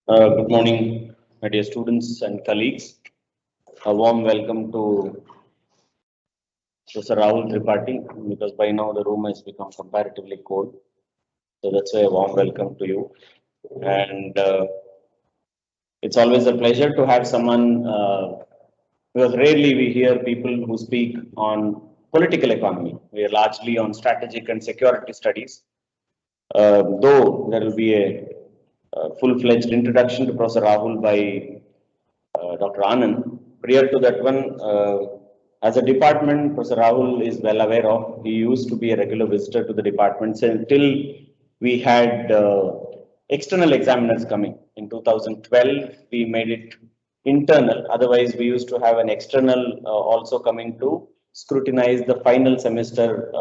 Good morning, my dear students and colleagues. A warm welcome to Professor Rahul Tripathi, because by now the room has become comparatively cold. So that's why a warm welcome to you. And it's always a pleasure to have someone, because rarely we hear people who speak on political economy. We are largely on strategic and security studies. Though there will be a full-fledged introduction to Professor Rahul by Dr. Anand. Prior to that one, as a department, Professor Rahul is well aware of. He used to be a regular visitor to the department until we had external examiners coming. In 2012, we made it internal. Otherwise, we used to have an external also coming to scrutinize the final semester,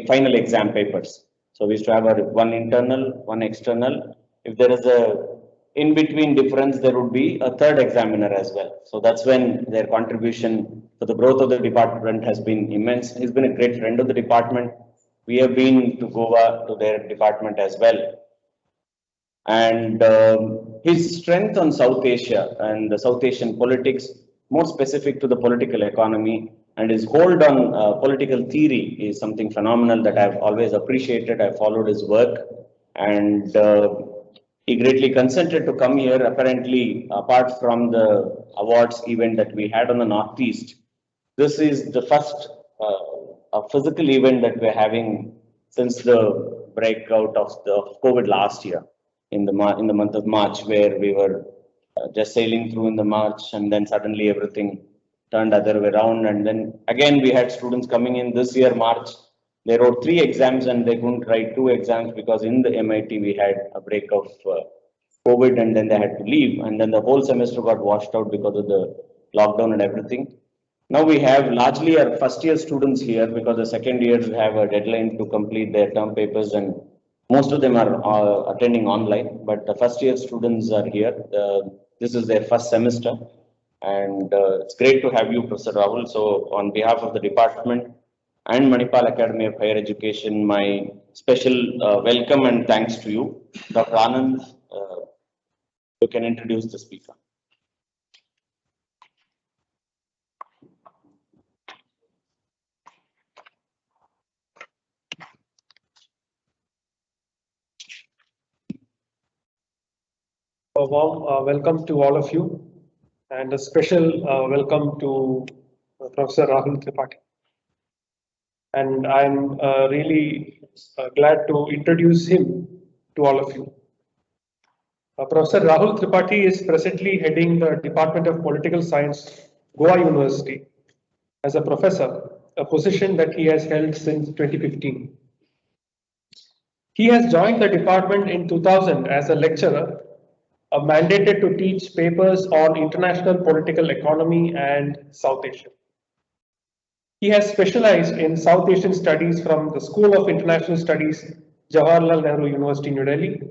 final exam papers. So we used to have one internal, one external. If there is a in between difference, there would be a third examiner as well. So that's when their contribution to the growth of the department has been immense. He's been a great friend of the department. We have been to Goa to their department as well. And his strength on South Asia and the South Asian politics, more specific to the political economy, and his hold on political theory is something phenomenal that I've always appreciated. I followed his work, and he greatly consented to come here. Apparently, apart from the awards event that we had on the Northeast, this is the first a physical event that we're having since the breakout of COVID last year in the month of March, where we were just sailing through in the March, and then suddenly everything turned other way around. And then again, we had students coming in this year, March. They wrote 3 exams and they couldn't write 2 exams because in the MIT we had a break of COVID, and then they had to leave. And then the whole semester got washed out because of the lockdown and everything. Now we have largely our first year students here because the second years have a deadline to complete their term papers, and most of them are attending online, but the first year students are here. This is their first semester, and it's great to have you, Professor Rahul. So on behalf of the department and Manipal Academy of Higher Education, my special welcome and thanks to you. Dr. Anand, you can introduce the speaker. A warm welcome to all of you, and a special welcome to Professor Rahul Tripathi. And I'm really glad to introduce him to all of you. Professor Rahul Tripathi is presently heading the Department of Political Science, Goa University, as a professor, a position that he has held since 2015. He has joined the department in 2000 as a lecturer, mandated to teach papers on international political economy and South Asia. He has specialized in South Asian studies from the School of International Studies, Jawaharlal Nehru University, New Delhi,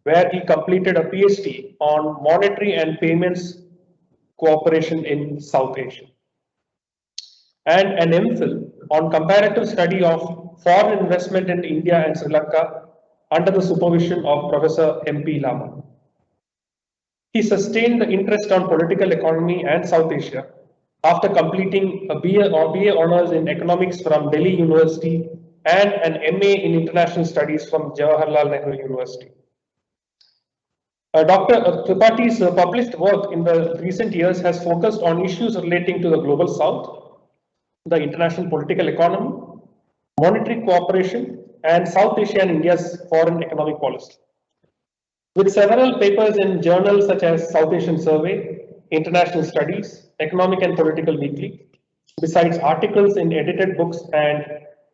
where he completed a PhD on monetary and payments cooperation in South Asia, and an MPhil on comparative study of foreign investment in India and Sri Lanka under the supervision of Professor M.P. Lama. He sustained the interest on political economy and South Asia after completing a BA Honours in Economics from Delhi University and an MA in International Studies from Jawaharlal Nehru University. Dr. Tripathi's published work in the recent years has focused on issues relating to the Global South, the international political economy, monetary cooperation, and South Asia and India's foreign economic policy. With several papers in journals such as South Asian Survey, International Studies, Economic and Political Weekly, besides articles in edited books, and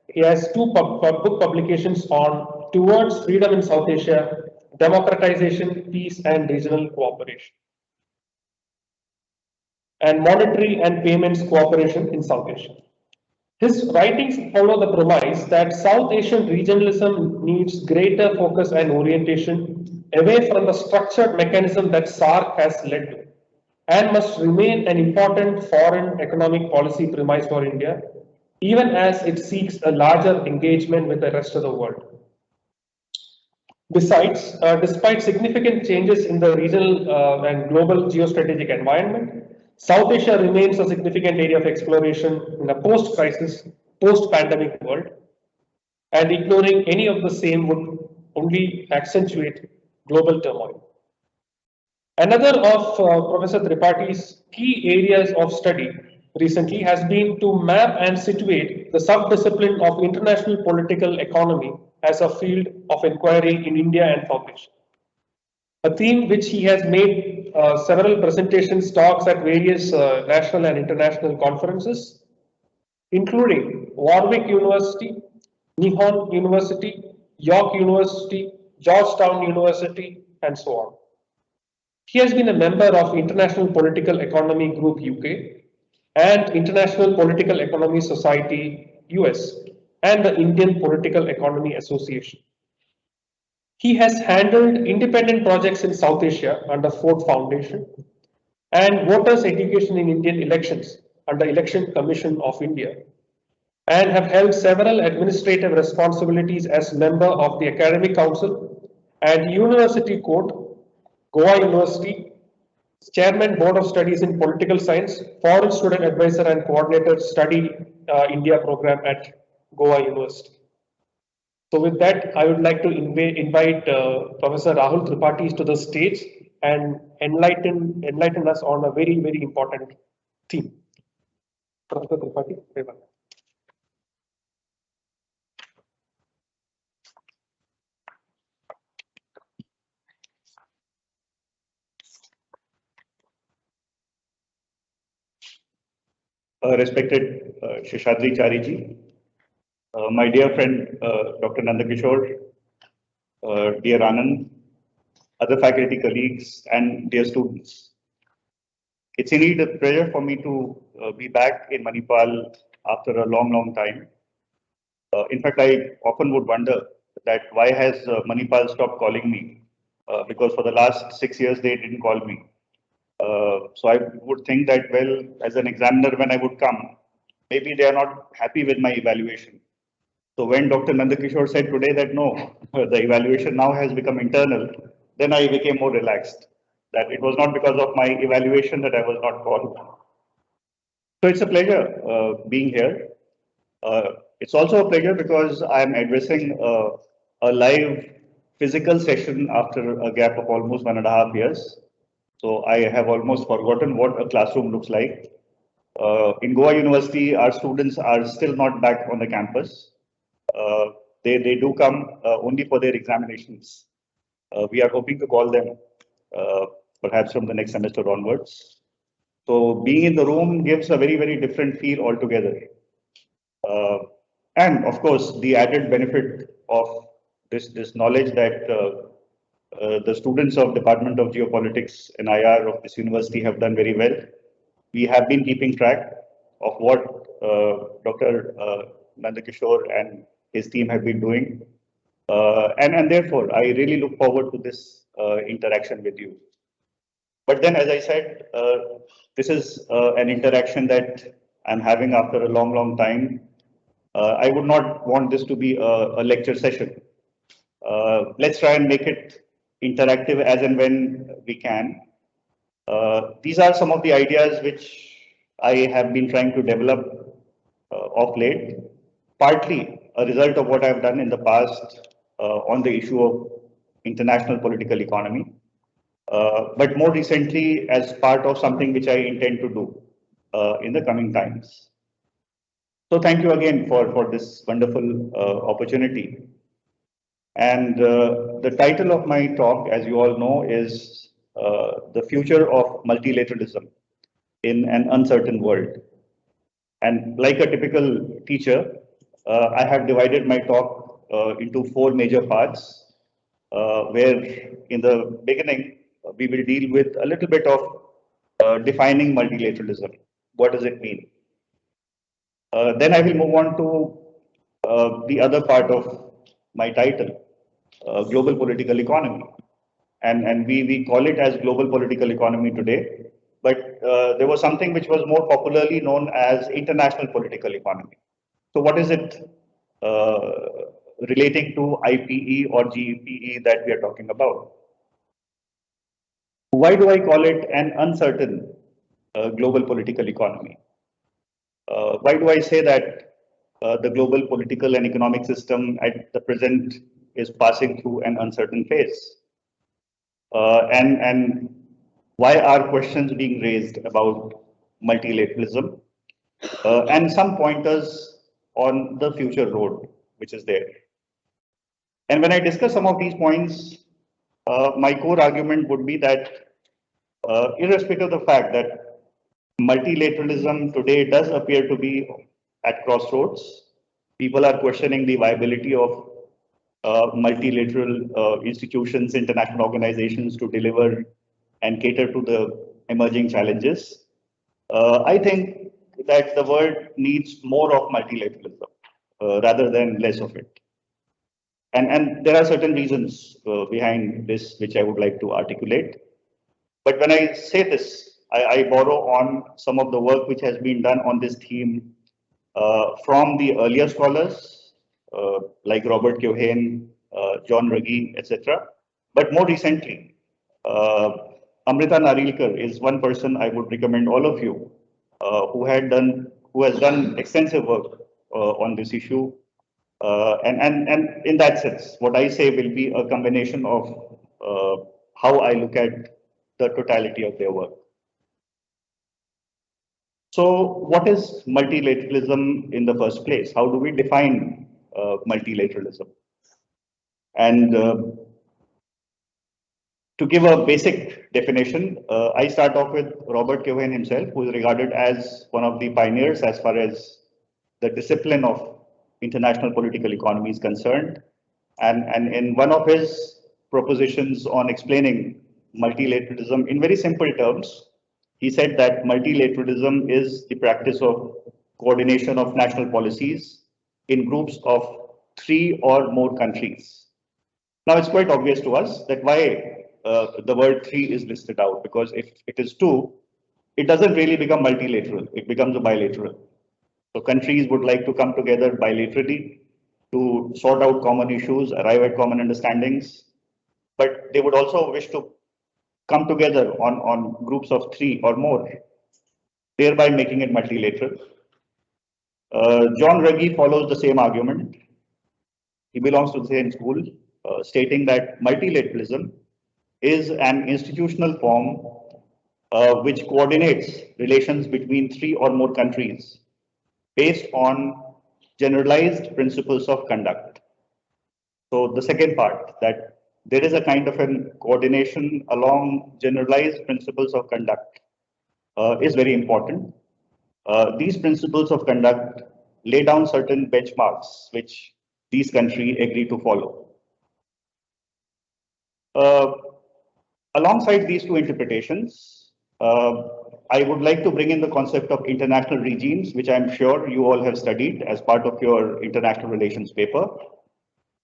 he has 2 book publications on Towards Freedom in South Asia, Democratization, Peace and Regional Cooperation, and Monetary and Payments Cooperation in South Asia. His writings follow the premise that South Asian regionalism needs greater focus and orientation away from the structured mechanism that SAARC has led to, and must remain an important foreign economic policy premise for India, even as it seeks a larger engagement with the rest of the world. Besides, despite significant changes in the regional and global geostrategic environment, South Asia remains a significant area of exploration in a post-crisis, post-pandemic world, and ignoring any of the same would only accentuate global turmoil. Another of Professor Tripathi's key areas of study recently has been to map and situate the subdiscipline of international political economy as a field of inquiry in India and South Asia. A theme which he has made several presentations, talks at various national and international conferences, including Warwick University, Nihon University, York University, Georgetown University, and so on. He has been a member of International Political Economy Group UK and International Political Economy Society US and the Indian Political Economy Association. He has handled independent projects in South Asia under Ford Foundation and voters education in Indian elections under Election Commission of India and have held several administrative responsibilities as member of the Academic Council and University Court, Goa University, Chairman Board of Studies in Political Science, Foreign Student Advisor and Coordinator Study India Program at Goa University. So with that, I would like to invite Professor Rahul Tripathi to the stage and enlighten us on a very, very important theme. Professor Tripathi, very well. Respected Sheshadri Chariji, my dear friend Dr. Nandakishore, dear Anand, other faculty colleagues, and dear students. It's indeed a pleasure for me to be back in Manipal after a long, long time. In fact, I often would wonder that why has Manipal stopped calling me? Because for the last 6 years, they didn't call me. So I would think that, well, as an examiner, when I would come, maybe they are not happy with my evaluation. So when Dr. Nandakishore said today that no, the evaluation now has become internal, then I became more relaxed, that it was not because of my evaluation that I was not called. So it's a pleasure being here. It's also a pleasure because I'm addressing a live physical session after a gap of almost 1.5 years. So I have almost forgotten what a classroom looks like. In Goa University, our students are still not back on the campus. They do come only for their examinations. We are hoping to call them perhaps from the next semester onwards. So being in the room gives a very, very different feel altogether. And of course, the added benefit of this knowledge that the students of Department of Geopolitics and IR of this university have done very well. We have been keeping track of what Dr. Nandakishore and his team have been doing. And therefore, I really look forward to this interaction with you. But then, as I said, this is an interaction that I'm having after a long, long time. I would not want this to be a lecture session. Let's try and make it interactive as and when we can. These are some of the ideas which I have been trying to develop of late, partly a result of what I've done in the past on the issue of international political economy, but more recently as part of something which I intend to do in the coming times. So thank you again for this wonderful opportunity. And the title of my talk, as you all know, is The Future of Multilateralism in an Uncertain World. And like a typical teacher, I have divided my talk into 4 major parts, where in the beginning, we will deal with a little bit of defining multilateralism. What does it mean? Then I will move on to the other part of my title, global political economy. And we call it as global political economy today, but there was something which was more popularly known as international political economy. So what is it relating to IPE or GPE that we are talking about. Why do I call it an uncertain global political economy? Why do I say that the global political and economic system at the present is passing through an uncertain phase? And why are questions being raised about multilateralism? And some pointers on the future road which is there. And when I discuss some of these points, my core argument would be that irrespective of the fact that multilateralism today does appear to be at crossroads, people are questioning the viability of multilateral institutions, international organizations to deliver and cater to the emerging challenges. I think that the world needs more of multilateralism rather than less of it. And there are certain reasons behind this which I would like to articulate. But when I say this, I borrow on some of the work which has been done on this theme from the earlier scholars like Robert Keohane, John Ruggie, etc. But more recently, Amrita Narilkar is one person I would recommend all of you who has done extensive work on this issue. And in that sense, what I say will be a combination of how I look at the totality of their work. So what is multilateralism in the first place? How do we define multilateralism? And to give a basic definition, I start off with Robert Keohane himself, who is regarded as one of the pioneers as far as the discipline of international political economy is concerned. And in one of his propositions on explaining multilateralism in very simple terms, he said that multilateralism is the practice of coordination of national policies in groups of 3 or more countries. Now, it's quite obvious to us that why the word 3 is listed out, because if it is 2, it doesn't really become multilateral, it becomes a bilateral. So countries would like to come together bilaterally to sort out common issues, arrive at common understandings, but they would also wish to come together on groups of 3 or more, thereby making it multilateral. John Ruggie follows the same argument. He belongs to the same school, stating that multilateralism is an institutional form which coordinates relations between 3 or more countries based on generalized principles of conduct. So the second part, that there is a kind of an coordination along generalized principles of conduct is very important. These principles of conduct lay down certain benchmarks which these countries agree to follow. Alongside these two interpretations, I would like to bring in the concept of international regimes, which I'm sure you all have studied as part of your international relations paper.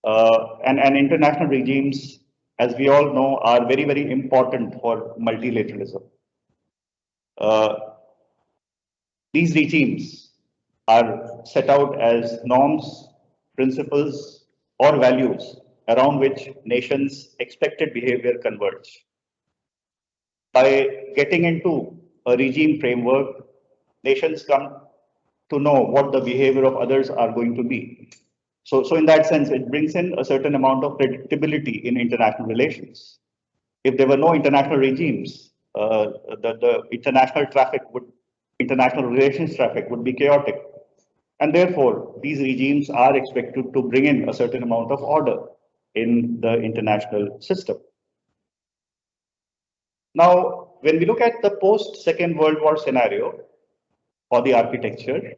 And international regimes, as we all know, are very, very important for multilateralism. These regimes are set out as norms, principles, or values around which nations' expected behavior converge. By getting into a regime framework, nations come to know what the behavior of others are going to be. So in that sense, it brings in a certain amount of predictability in international relations. If there were no international regimes, the international relations traffic would be chaotic. And therefore, these regimes are expected to bring in a certain amount of order in the international system. Now, when we look at the post-Second World War scenario for the architecture,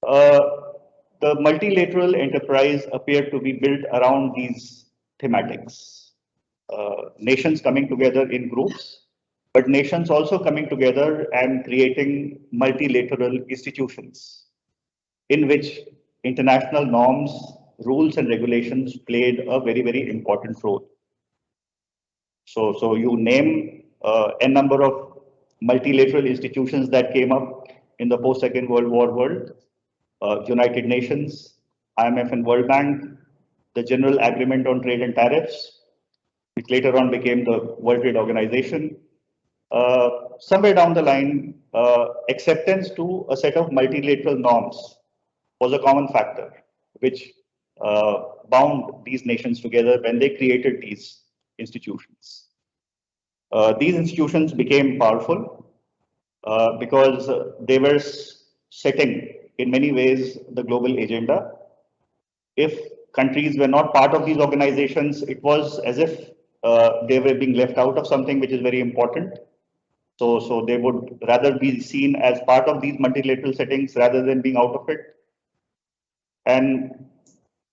the multilateral enterprise appeared to be built around these thematics. Nations coming together in groups, but nations also coming together and creating multilateral institutions in which international norms, rules, and regulations played a very, very important role. So you name a number of multilateral institutions that came up in the post-Second World War world, United Nations, IMF and World Bank, the General Agreement on Trade and Tariffs, which later on became the World Trade Organization. Somewhere down the line, acceptance to a set of multilateral norms was a common factor, which bound these nations together when they created these institutions. These institutions became powerful because they were setting, in many ways, the global agenda. If countries were not part of these organizations, it was as if they were being left out of something which is very important. So they would rather be seen as part of these multilateral settings rather than being out of it. And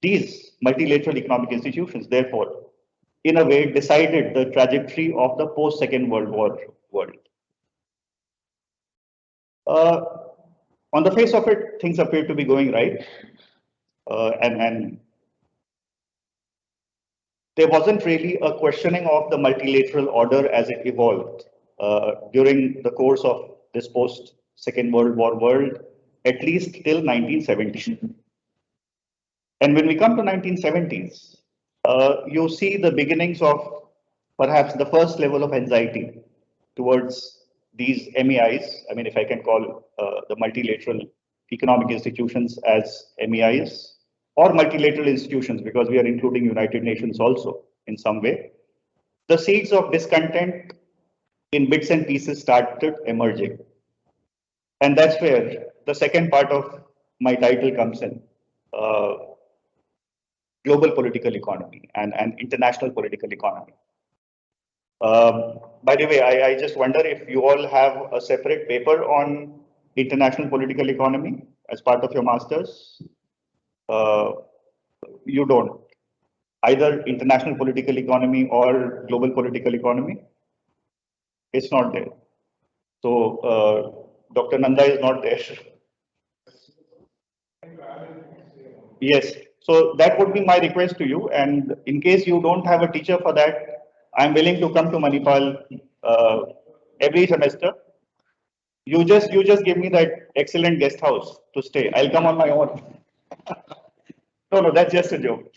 these multilateral economic institutions, therefore, in a way, decided the trajectory of the post-Second World War world. On the face of it, things appear to be going right. And there wasn't really a questioning of the multilateral order as it evolved during the course of this post-Second World War world, at least till 1970. And when we come to 1970s, you see the beginnings of perhaps the first level of anxiety towards these MEIs. I mean, if I can call the multilateral economic institutions as MEIs, or multilateral institutions, because we are including United Nations also in some way. The seeds of discontent in bits and pieces started emerging. And that's where the second part of my title comes in. Global political economy and international political economy. By the way, I just wonder if you all have a separate paper on international political economy as part of your masters. You don't. Either international political economy or global political economy. It's not there. So Dr. Nanda is not there. Yes. So that would be my request to you. And in case you don't have a teacher for that, I'm willing to come to Manipal every semester. You just give me that excellent guest house to stay. I'll come on my own. No, that's just a joke.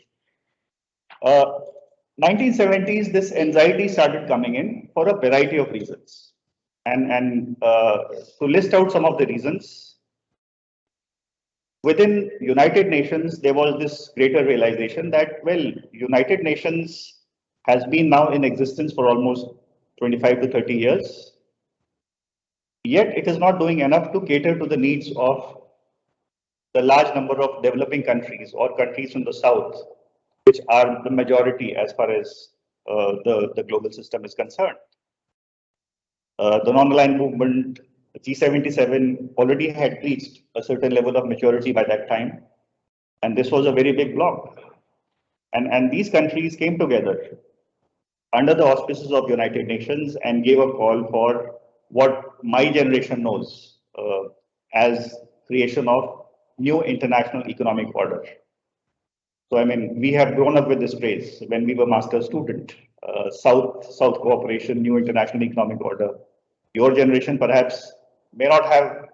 1970s, this anxiety started coming in for a variety of reasons. And to list out some of the reasons, within United Nations, there was this greater realization that, well, United Nations has been now in existence for almost 25 to 30 years. Yet it is not doing enough to cater to the needs of the large number of developing countries or countries from the South, which are the majority as far as the global system is concerned. The non-aligned movement, G77, already had reached a certain level of maturity by that time. And this was a very big bloc. And these countries came together under the auspices of United Nations and gave a call for what my generation knows as creation of new international economic order. So, I mean, we have grown up with this phrase when we were master's student, South cooperation, new international economic order. Your generation perhaps may not have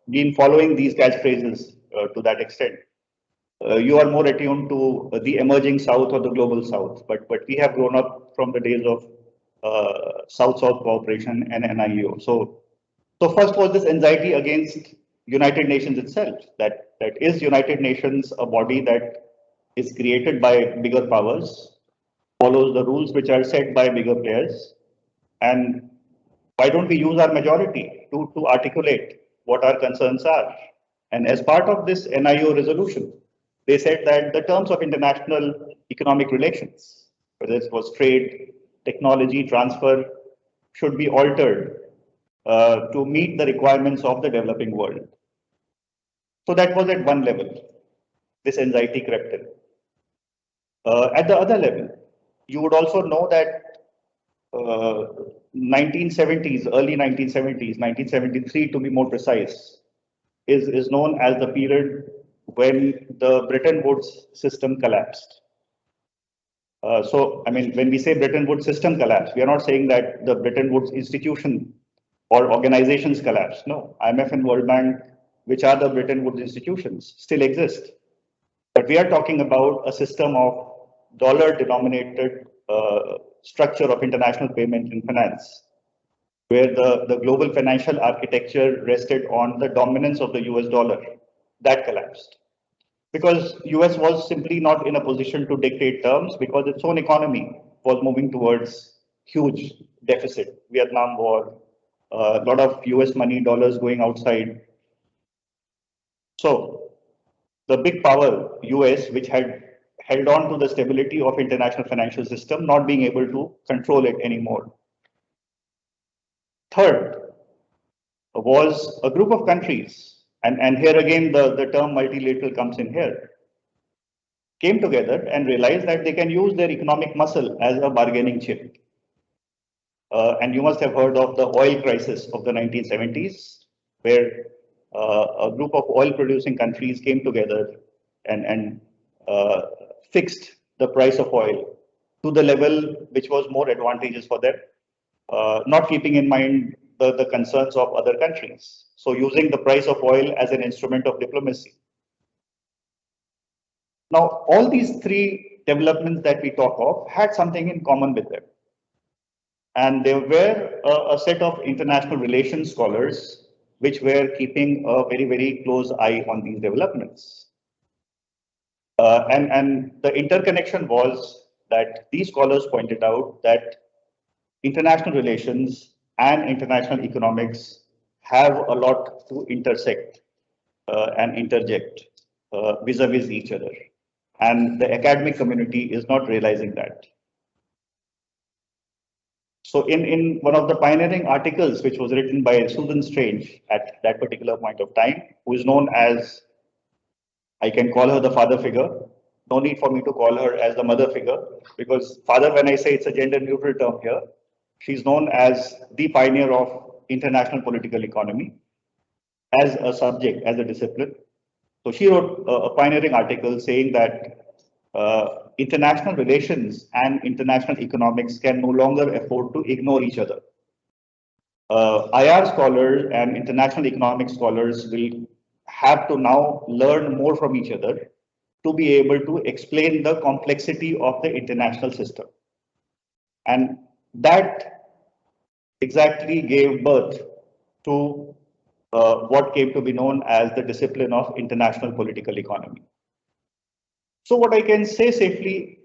been following these catchphrases to that extent. You are more attuned to the emerging South or the global South, but we have grown up from the days of South-South cooperation and NIEO. So first was this anxiety against United Nations itself, that is United Nations a body that is created by bigger powers, follows the rules which are set by bigger players, and why don't we use our majority to articulate what our concerns are? And as part of this NIO resolution, they said that the terms of international economic relations, whether it was trade, technology transfer, should be altered to meet the requirements of the developing world. So that was at one level, this anxiety crept in. At the other level, you would also know that 1970s, early 1970s, 1973 to be more precise, is known as the period when the Bretton Woods system collapsed. So, I mean, when we say Bretton Woods system collapse, we are not saying that the Bretton Woods institution or organizations collapse. No, IMF and World Bank, which are the Bretton Woods institutions, still exist. But we are talking about a system of dollar-denominated structure of international payment and finance, where the global financial architecture rested on the dominance of the US dollar. That collapsed because US was simply not in a position to dictate terms because its own economy was moving towards huge deficit. Vietnam War, a lot of US money, dollars going outside. So the big power, US, which had held on to the stability of international financial system, not being able to control it anymore. Third was a group of countries, and here again the term multilateral comes in here, came together and realized that they can use their economic muscle as a bargaining chip. And you must have heard of the oil crisis of the 1970s, where a group of oil producing countries came together and fixed the price of oil to the level which was more advantageous for them, not keeping in mind the concerns of other countries. So using the price of oil as an instrument of diplomacy. Now, all these three developments that we talk of had something in common with them. And there were a set of international relations scholars which were keeping a very, very close eye on these developments. And the interconnection was that these scholars pointed out that international relations and international economics have a lot to intersect and interject vis-a-vis each other. And the academic community is not realizing that. So in one of the pioneering articles, which was written by Susan Strange at that particular point of time, who is known as, I can call her the father figure. No need for me to call her as the mother figure, because father, when I say it's a gender neutral term here, she's known as the pioneer of international political economy as a subject, as a discipline. So she wrote a pioneering article saying that international relations and international economics can no longer afford to ignore each other. IR scholars and international economic scholars will have to now learn more from each other to be able to explain the complexity of the international system. And that exactly gave birth to what came to be known as the discipline of international political economy. So what I can say safely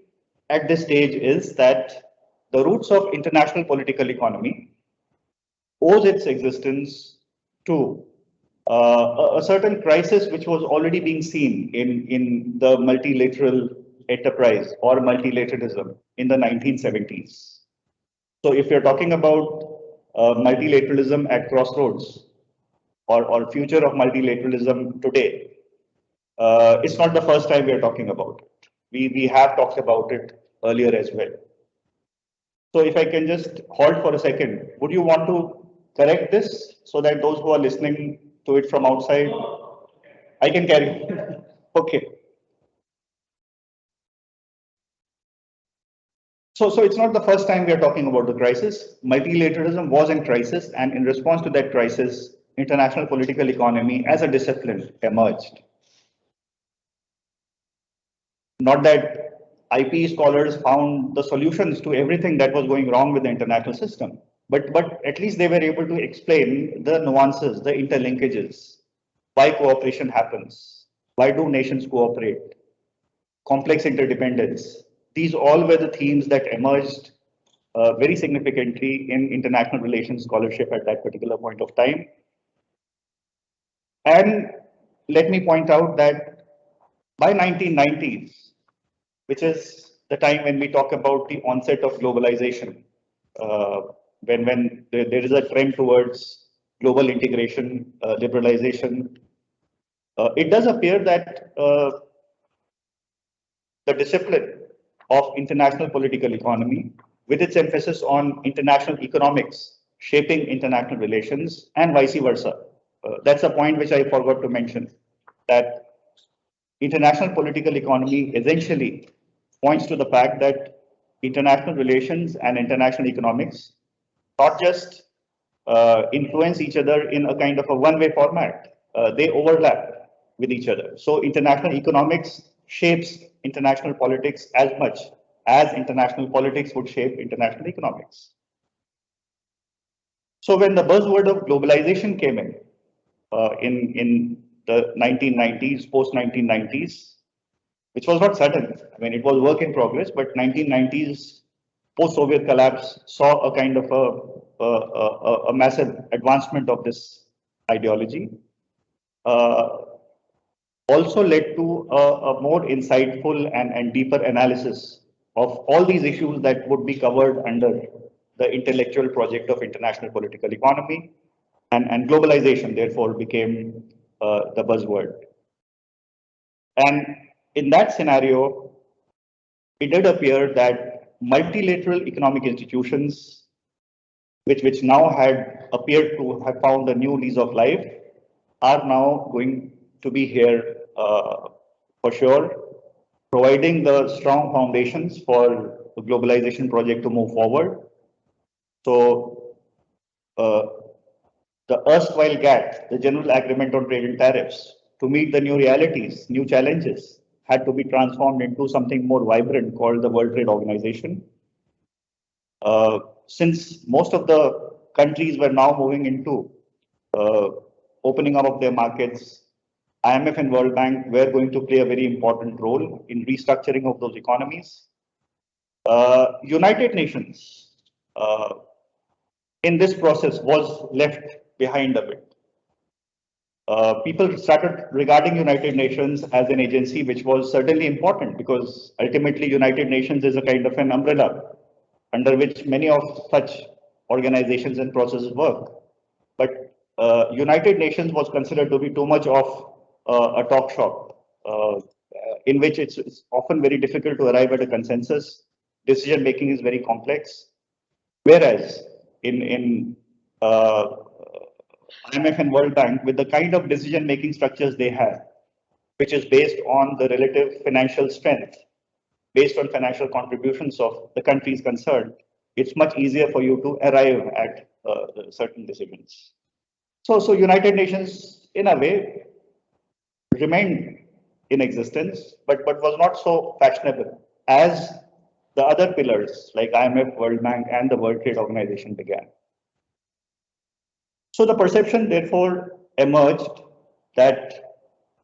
at this stage is that the roots of international political economy owes its existence to a certain crisis which was already being seen in the multilateral enterprise or multilateralism in the 1970s. So if you're talking about multilateralism at crossroads or future of multilateralism today, it's not the first time we are talking about it. We have talked about it earlier as well. So if I can just halt for a second, would you want to correct this so that those who are listening to it from outside, I can carry? Okay. So it's not the first time we are talking about the crisis. Multilateralism was in crisis, and in response to that crisis, international political economy as a discipline emerged. Not that IP scholars found the solutions to everything that was going wrong with the international system, but at least they were able to explain the nuances, the interlinkages, why cooperation happens, why do nations cooperate, complex interdependence. These all were the themes that emerged very significantly in international relations scholarship at that particular point of time. And let me point out that by 1990s, which is the time when we talk about the onset of globalization, when there is a trend towards global integration, liberalization, it does appear that the discipline of international political economy, with its emphasis on international economics, shaping international relations, and vice versa. That's a point which I forgot to mention, that international political economy essentially points to the fact that international relations and international economics not just influence each other in a kind of a one-way format, they overlap with each other. So international economics shapes international politics as much as international politics would shape international economics. So when the buzzword of globalization came in the 1990s, post-1990s, which was not sudden. I mean, it was work in progress, but 1990s post-Soviet collapse saw a kind of a massive advancement of this ideology. Also led to a more insightful and deeper analysis of all these issues that would be covered under the intellectual project of international political economy, and globalization therefore became the buzzword. And in that scenario, it did appear that multilateral economic institutions, which now had appeared to have found a new lease of life, are now going to be here for sure, providing the strong foundations for the globalization project to move forward. So the erstwhile GATT, the General Agreement on Trade and Tariffs, to meet the new realities, new challenges, had to be transformed into something more vibrant called the World Trade Organization. Since most of the countries were now moving into opening up of their markets, IMF and World Bank were going to play a very important role in restructuring of those economies. United Nations in this process was left behind a bit. People started regarding United Nations as an agency which was certainly important, because ultimately United Nations is a kind of an umbrella under which many of such organizations and processes work. But United Nations was considered to be too much of a talk shop, in which it's often very difficult to arrive at a consensus. Decision making is very complex. Whereas in IMF and World Bank, with the kind of decision making structures they have, which is based on the relative financial strength, based on financial contributions of the countries concerned, it's much easier for you to arrive at certain decisions. So United Nations, in a way, remained in existence, but was not so fashionable as the other pillars like IMF, World Bank, and the World Trade Organization began. So the perception, therefore, emerged that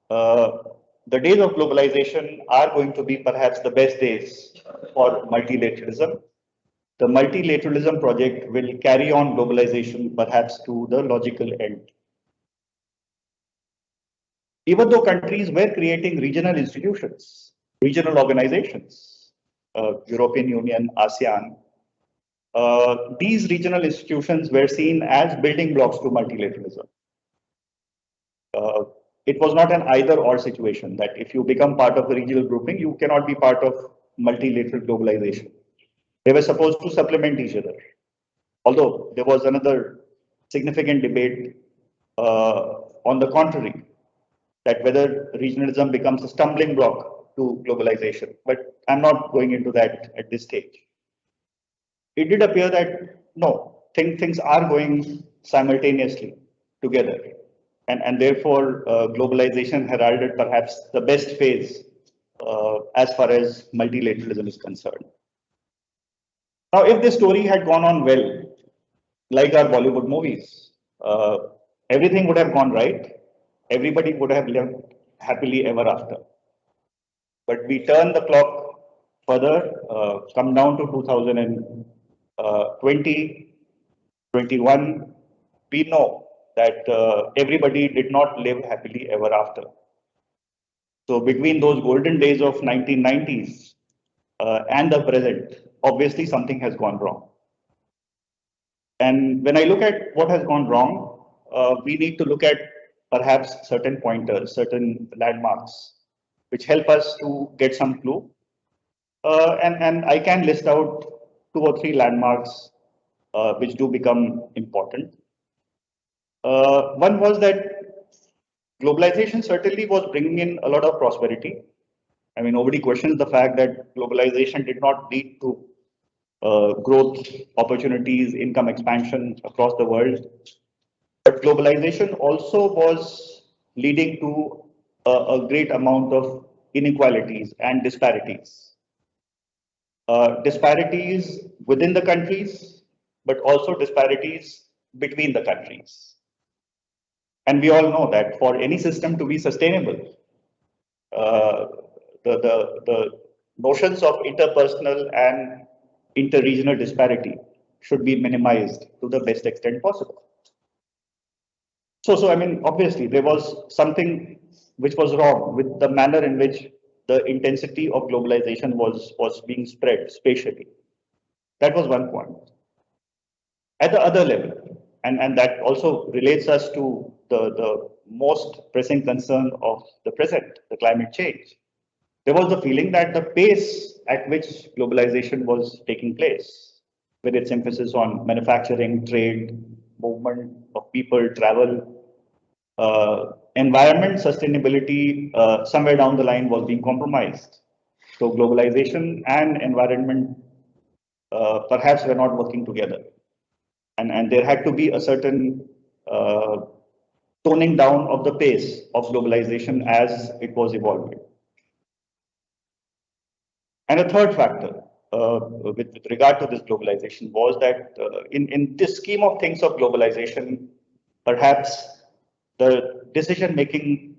the days of globalization are going to be perhaps the best days for multilateralism. The multilateralism project will carry on globalization perhaps to the logical end. Even though countries were creating regional institutions, regional organizations, European Union, ASEAN, these regional institutions were seen as building blocks to multilateralism. It was not an either or situation that if you become part of a regional grouping, you cannot be part of multilateral globalization. They were supposed to supplement each other. Although there was another significant debate on the contrary, that whether regionalism becomes a stumbling block to globalization. But I'm not going into that at this stage. It did appear that no, things are going simultaneously together. And therefore, globalization heralded perhaps the best phase as far as multilateralism is concerned. Now, if this story had gone on well, like our Bollywood movies, everything would have gone right. Everybody would have lived happily ever after. But we turn the clock further, come down to 2020, 21, we know that everybody did not live happily ever after. So between those golden days of 1990s and the present, obviously something has gone wrong. And when I look at what has gone wrong, we need to look at perhaps certain pointers, certain landmarks, which help us to get some clue. And I can list out 2 or 3 landmarks which do become important. One was that globalization certainly was bringing in a lot of prosperity. I mean, nobody questions the fact that globalization did not lead to growth, opportunities, income expansion across the world. But globalization also was leading to a great amount of inequalities and disparities. Disparities within the countries, but also disparities between the countries. And we all know that for any system to be sustainable, uh, the notions of interpersonal and interregional disparity should be minimized to the best extent possible. So I mean, obviously, there was something which was wrong with the manner in which the intensity of globalization was being spread spatially. That was one point. At the other level, and that also relates us to the most pressing concern of the present, the climate change. There was the feeling that the pace at which globalization was taking place, with its emphasis on manufacturing, trade, movement of people, travel, environment sustainability, somewhere down the line was being compromised. So globalization and environment perhaps were not working together. And there had to be a certain toning down of the pace of globalization as it was evolving. And a third factor with regard to this globalization was that in this scheme of things of globalization, perhaps the decision-making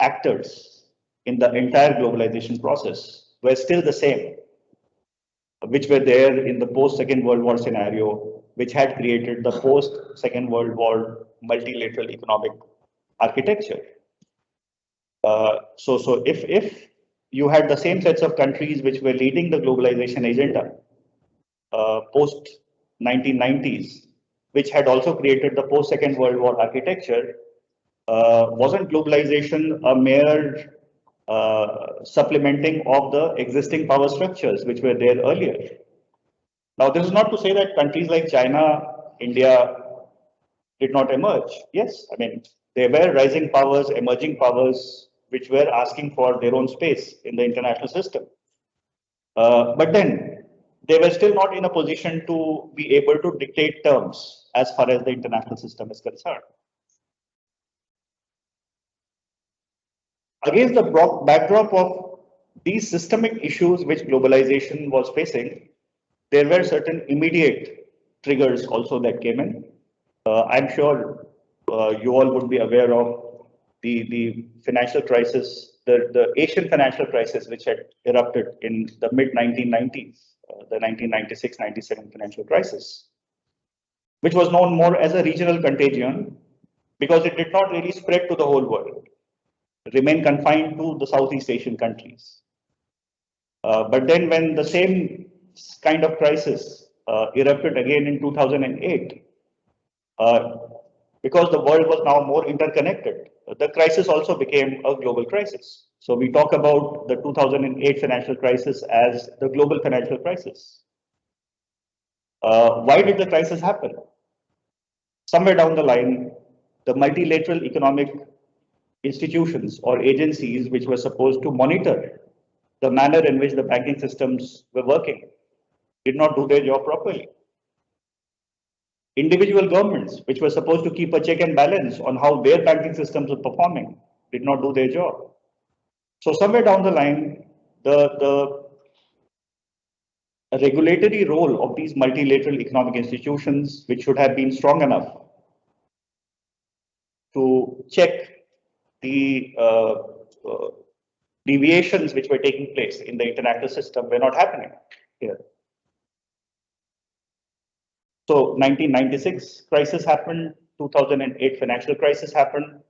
actors in the entire globalization process were still the same, which were there in the post-Second World War scenario, which had created the post-Second World War multilateral economic architecture. So if you had the same sets of countries which were leading the globalization agenda post 1990s, which had also created the post-Second World War architecture, wasn't globalization a mere supplementing of the existing power structures which were there earlier? Now, this is not to say that countries like China, India did not emerge. Yes, I mean, there were rising powers, emerging powers, which were asking for their own space in the international system. But then they were still not in a position to be able to dictate terms as far as the international system is concerned. Against the backdrop of these systemic issues which globalization was facing, there were certain immediate triggers also that came in. I'm sure you all would be aware of the financial crisis, the Asian financial crisis, which had erupted in the mid 1990s, the 1996-97 financial crisis, which was known more as a regional contagion because it did not really spread to the whole world. It remained confined to the Southeast Asian countries. But then when the same kind of crisis erupted again in 2008, because the world was now more interconnected, the crisis also became a global crisis. So we talk about the 2008 financial crisis as the global financial crisis. Why did the crisis happen? Somewhere down the line, the multilateral economic institutions or agencies which were supposed to monitor the manner in which the banking systems were working did not do their job properly. Individual governments, which were supposed to keep a check and balance on how their banking systems were performing, did not do their job. So somewhere down the line, the regulatory role of these multilateral economic institutions, which should have been strong enough to check the deviations which were taking place in the international system, were not happening here. So 1996 crisis happened, 2008 financial crisis happened,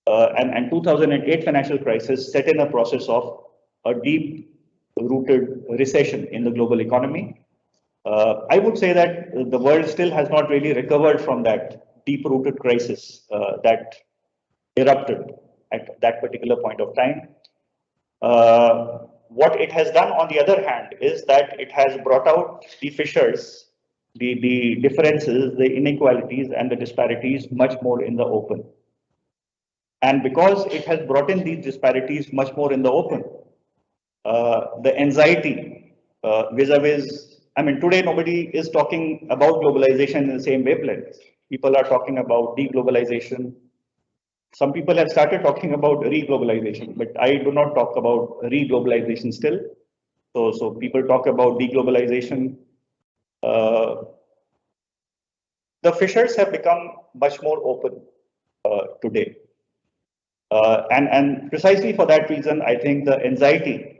and 2008 financial crisis set in a process of a deep-rooted recession in the global economy. I would say that the world still has not really recovered from that deep-rooted crisis that erupted at that particular point of time. What it has done, on the other hand, is that it has brought out the fissures, the differences, the inequalities, and the disparities much more in the open. And because it has brought in these disparities much more in the open, the anxiety vis-a-vis, I mean, today nobody is talking about globalization in the same wavelength. People are talking about deglobalization, some people have started talking about re-globalization, but I do not talk about re-globalization still. So people talk about deglobalization. The fissures have become much more open today. And precisely for that reason, I think the anxiety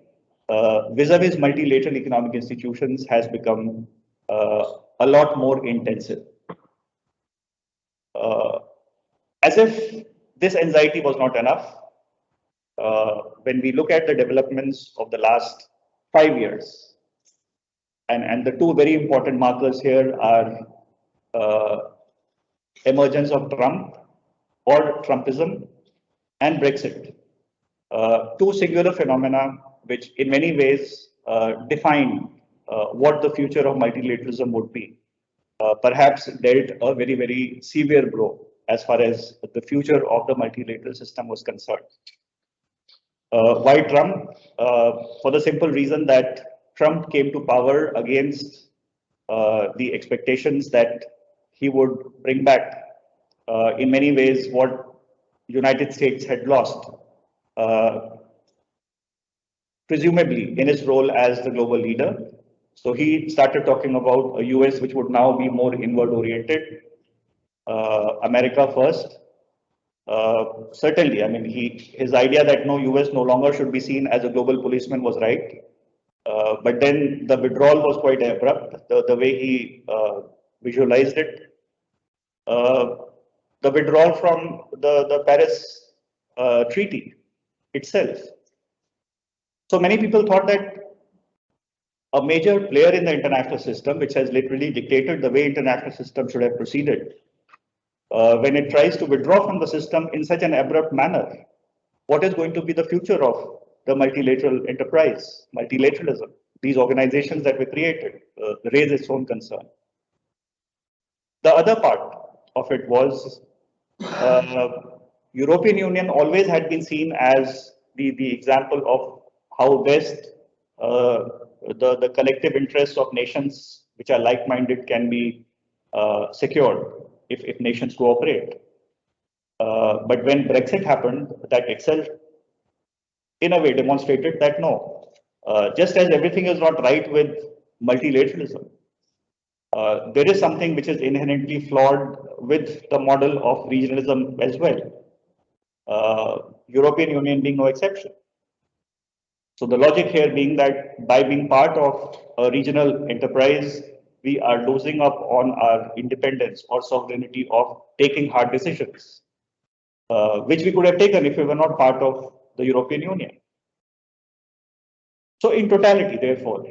vis-a-vis multilateral economic institutions has become a lot more intensive. As if this anxiety was not enough, when we look at the developments of the last 5 years, and the two very important markers here are emergence of Trump or Trumpism and Brexit. Two singular phenomena which in many ways define what the future of multilateralism would be. Perhaps dealt a very, very severe blow as far as the future of the multilateral system was concerned. Why Trump? For the simple reason that Trump came to power against the expectations that he would bring back, in many ways, what United States had lost, presumably in his role as the global leader. So he started talking about a US which would now be more inward oriented, America first. Certainly, I mean, his idea that no US no longer should be seen as a global policeman was right. But then the withdrawal was quite abrupt, the way he visualized it. The withdrawal from the Paris Treaty itself. So many people thought that a major player in the international system, which has literally dictated the way international system should have proceeded, when it tries to withdraw from the system in such an abrupt manner, what is going to be the future of the multilateral enterprise, multilateralism? These organizations that were created raise its own concern. The other part of it was European Union always had been seen as the example of how best the collective interests of nations which are like-minded can be secured if nations cooperate. But when Brexit happened, that itself, in a way, demonstrated that no, just as everything is not right with multilateralism, there is something which is inherently flawed with the model of regionalism as well. European Union being no exception. So the logic here being that by being part of a regional enterprise, we are losing up on our independence or sovereignty of taking hard decisions, which we could have taken if we were not part of the European Union. So in totality, therefore,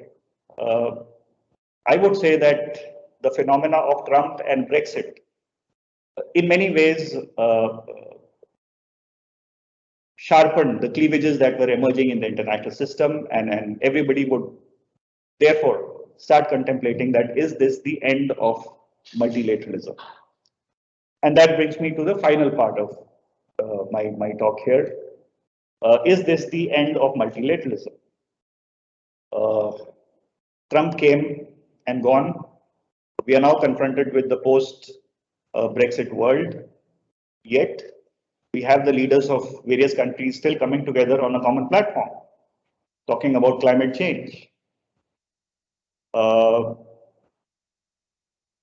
I would say that the phenomena of Trump and Brexit, in many ways, sharpened the cleavages that were emerging in the international system, and everybody would therefore start contemplating that is this the end of multilateralism? And that brings me to the final part of my talk here. Is this the end of multilateralism? Trump came and gone. We are now confronted with the post-Brexit world, yet we have the leaders of various countries still coming together on a common platform, talking about climate change.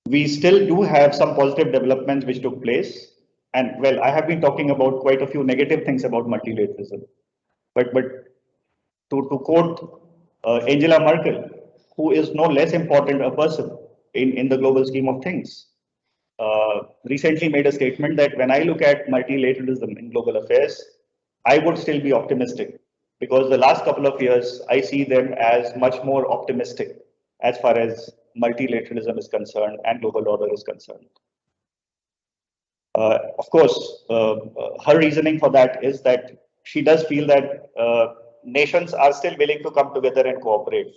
We still do have some positive developments which took place. And well, I have been talking about quite a few negative things about multilateralism. But to quote Angela Merkel, who is no less important a person in the global scheme of things, recently made a statement that when I look at multilateralism in global affairs, I would still be optimistic because the last couple of years, I see them as much more optimistic as far as multilateralism is concerned and global order is concerned. Of course, her reasoning for that is that she does feel that nations are still willing to come together and cooperate.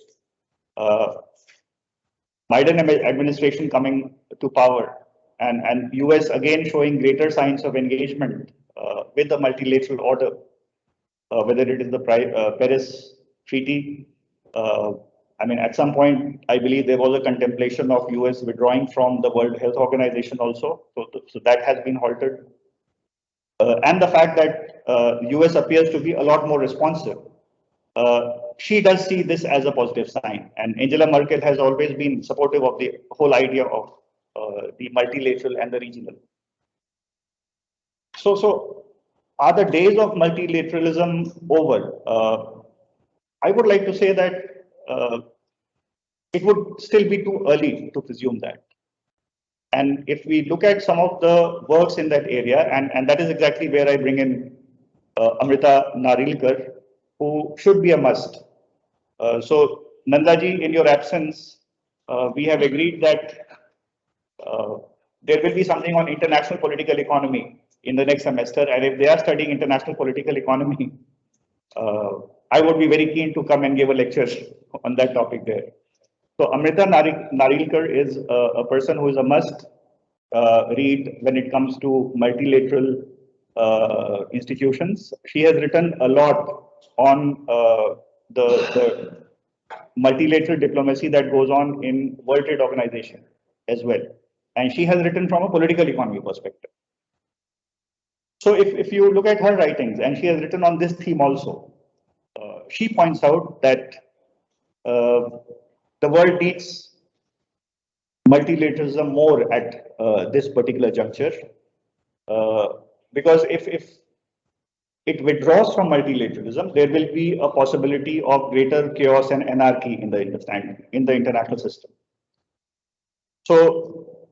Biden administration coming to power and US again showing greater signs of engagement with the multilateral order, whether it is the Paris Treaty. I mean, at some point, I believe there was a contemplation of US withdrawing from the World Health Organization also. So that has been halted. and the fact that US appears to be a lot more responsive, she does see this as a positive sign. And Angela Merkel has always been supportive of the whole idea of the multilateral and the regional. So are the days of multilateralism over? I would like to say that it would still be too early to presume that. And if we look at some of the works in that area, and that is exactly where I bring in Amrita Narilkar, who should be a must. So Nandaji, in your absence, we have agreed that there will be something on international political economy in the next semester. And if they are studying international political economy, I would be very keen to come and give a lecture on that topic there. So Amrita Narilkar is a person who is a must read when it comes to multilateral institutions. She has written a lot on the multilateral diplomacy that goes on in World Trade Organization as well. And she has written from a political economy perspective. So if you look at her writings, and she has written on this theme also, she points out that the world needs multilateralism more at this particular juncture, because if it withdraws from multilateralism, there will be a possibility of greater chaos and anarchy in the international system. So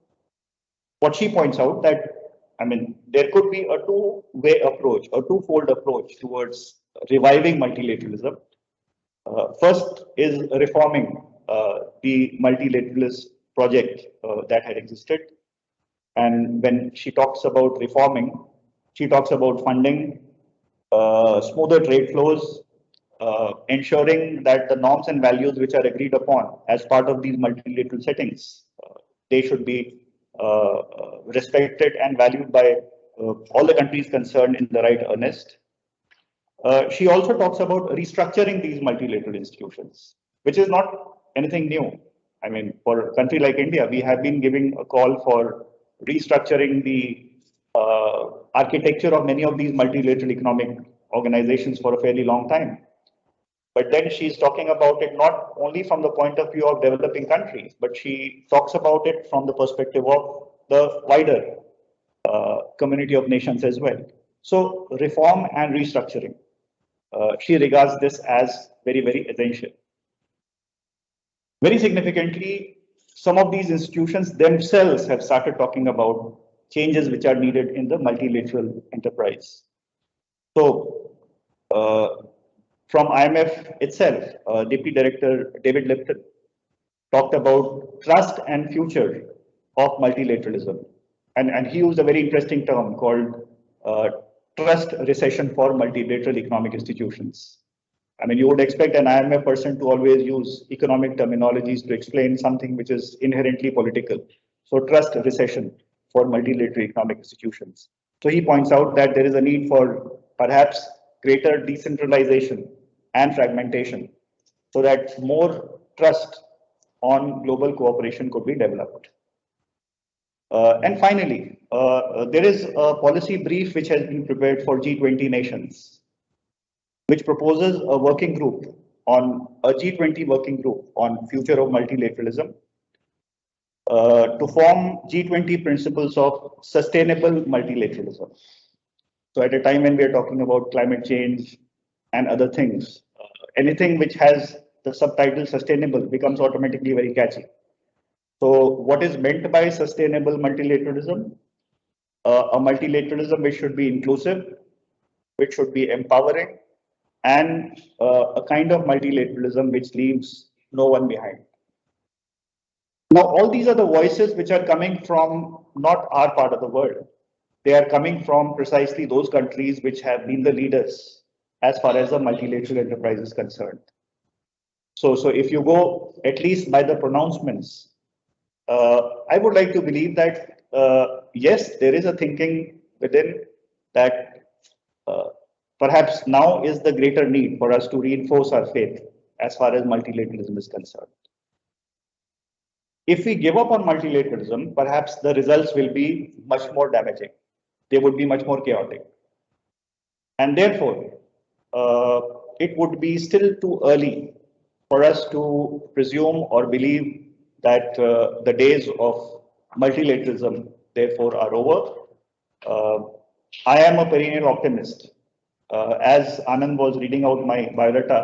what she points out that, I mean, there could be a two-way approach, a twofold approach towards reviving multilateralism. First is reforming the multilateralist project that had existed. And when she talks about reforming, she talks about funding, smoother trade flows, ensuring that the norms and values which are agreed upon as part of these multilateral settings, they should be respected and valued by all the countries concerned in the right earnest. She also talks about restructuring these multilateral institutions, which is not anything new. I mean, for a country like India, we have been giving a call for restructuring the architecture of many of these multilateral economic organizations for a fairly long time. But then she's talking about it not only from the point of view of developing countries, but she talks about it from the perspective of the wider community of nations as well. So reform and restructuring, she regards this as very, very essential. Very significantly, some of these institutions themselves have started talking about changes which are needed in the multilateral enterprise. So, from IMF itself, Deputy Director David Lipton talked about trust and future of multilateralism. And he used a very interesting term called trust recession for multilateral economic institutions. I mean, you would expect an IMF person to always use economic terminologies to explain something which is inherently political. So trust recession for multilateral economic institutions. So he points out that there is a need for perhaps greater decentralization and fragmentation so that more trust on global cooperation could be developed. And finally, there is a policy brief which has been prepared for G20 nations, which proposes a working group on a G20 working group on future of multilateralism to form G20 principles of sustainable multilateralism. So at a time when we are talking about climate change and other things, anything which has the subtitle sustainable becomes automatically very catchy. So what is meant by sustainable multilateralism? A multilateralism which should be inclusive, which should be empowering, and a kind of multilateralism which leaves no one behind. Now, all these are the voices which are coming from not our part of the world. They are coming from precisely those countries which have been the leaders as far as the multilateral enterprise is concerned. So if you go at least by the pronouncements, I would like to believe that, yes, there is a thinking within that perhaps now is the greater need for us to reinforce our faith as far as multilateralism is concerned. If we give up on multilateralism, perhaps the results will be much more damaging. They would be much more chaotic. And therefore, it would be still too early for us to presume or believe that the days of multilateralism, therefore, are over. I am a perennial optimist. As Anand was reading out my biodata,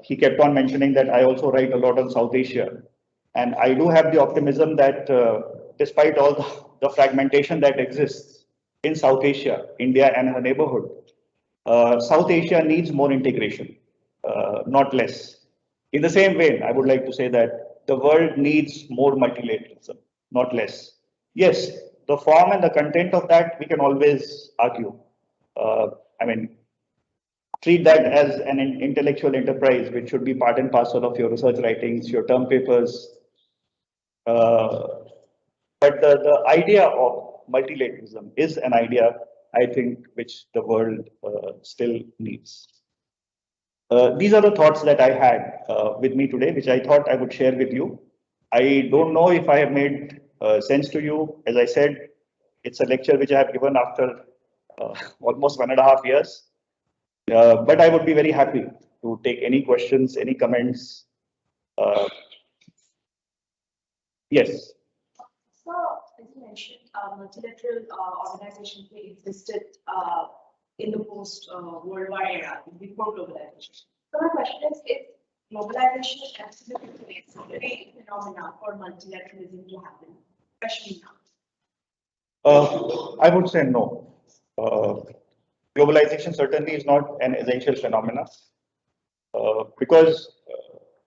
he kept on mentioning that I also write a lot on South Asia. And I do have the optimism that despite all the fragmentation that exists in South Asia, India and her neighborhood, South Asia needs more integration, not less. In the same vein, I would like to say that the world needs more multilateralism, not less. Yes, the form and the content of that we can always argue. I mean, treat that as an intellectual enterprise, which should be part and parcel of your research writings, your term papers. But the idea of multilateralism is an idea, I think, which the world still needs. These are the thoughts that I had with me today, which I thought I would share with you. I don't know if I have made sense to you. As I said, it's a lecture which I have given after almost 1.5 years. But I would be very happy to take any questions, any comments. Yes. So, as you mentioned, multilateral organizations existed in the post-World War era, before globalization. So my question is globalization absolutely creates a great phenomena for multilateralism to happen, especially now? I would say no. Globalization certainly is not an essential phenomena because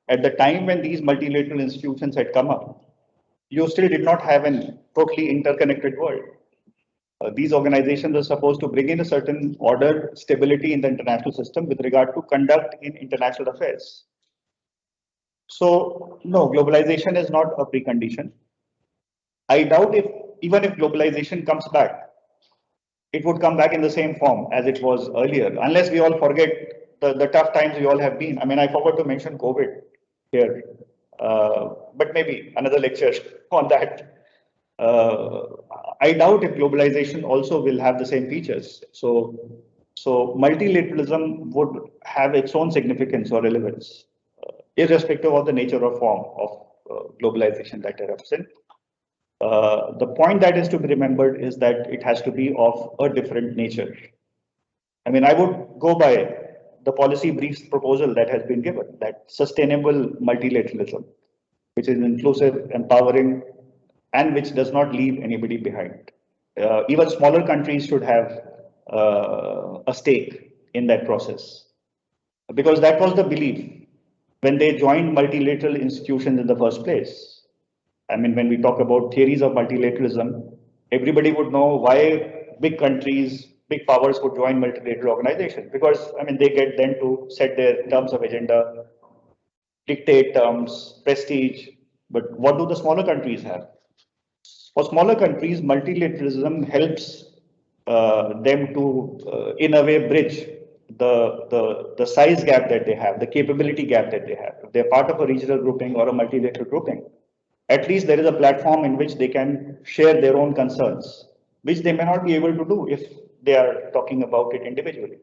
at the time when these multilateral institutions had come up, you still did not have a totally interconnected world. These organizations are supposed to bring in a certain order, stability in the international system with regard to conduct in international affairs. So, no, globalization is not a precondition. I doubt if, even if globalization comes back, it would come back in the same form as it was earlier, unless we all forget the tough times we all have been. I mean, I forgot to mention COVID here, but maybe another lecture on that. I doubt if globalization also will have the same features. So multilateralism would have its own significance or relevance, irrespective of the nature or form of globalization that erupts in. The point that is to be remembered is that it has to be of a different nature. I mean, I would go by the policy briefs proposal that has been given, that sustainable multilateralism, which is inclusive, empowering, and which does not leave anybody behind. Even smaller countries should have a stake in that process, because that was the belief when they joined multilateral institutions in the first place. I mean, when we talk about theories of multilateralism, everybody would know why big countries, big powers would join multilateral organizations, because I mean, they get then to set their terms of agenda, dictate terms, prestige. But what do the smaller countries have? For smaller countries, multilateralism helps them to, in a way, bridge the size gap that they have, the capability gap that they have. If they're part of a regional grouping or a multilateral grouping, at least there is a platform in which they can share their own concerns, which they may not be able to do if they are talking about it individually.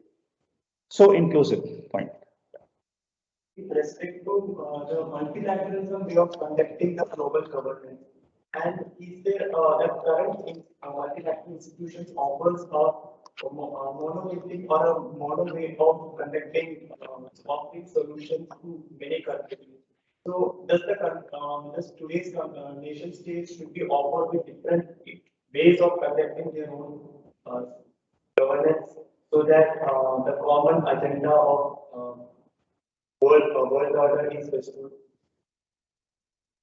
So inclusive point. With respect to the multilateralism way of conducting the global governance, and is there that current multilateral institutions offers a monolithic or a model way of conducting conflict solutions to many countries? So does does today's nation states should be offered with different ways of conducting their own governance, so that the common agenda of world order is restored?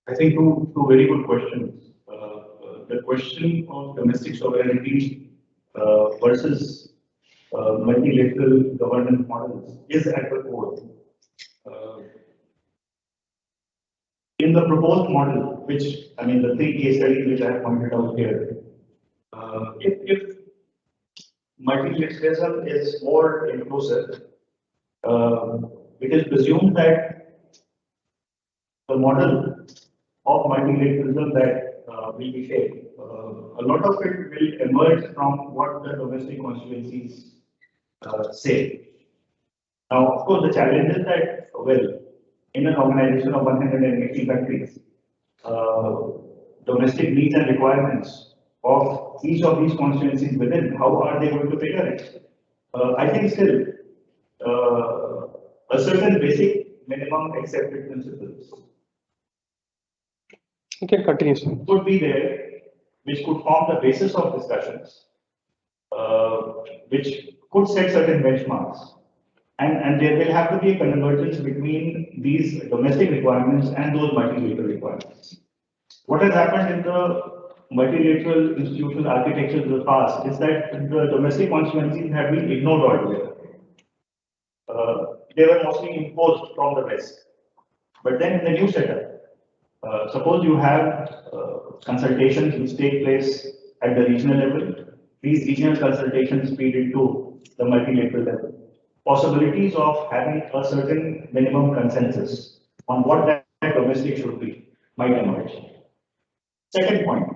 I think two very good questions. The question of domestic sovereignty versus multilateral governance models is at the core. In the proposed model, which I mean the three case studies which I have pointed out here, if multilateralism is more inclusive, it is presumed that the model of multilateralism that will be shaped, a lot of it will emerge from what the domestic constituencies say. Now, of course, the challenge is that, well, in an organization of 180 countries, domestic needs and requirements of each of these constituencies within, how are they going to figure it? I think still a certain basic minimum accepted principles You can continue, sir. could be there, which could form the basis of discussions, which could set certain benchmarks. And there will have to be a convergence between these domestic requirements and those multilateral requirements. What has happened in the multilateral institutional architecture of the past is that the domestic constituencies have been ignored altogether. They were mostly imposed from the West. But then in the new setup, suppose you have consultations which take place at the regional level. These regional consultations feed into the multilateral level. Possibilities of having a certain minimum consensus on what that domestic should be might emerge. Second point,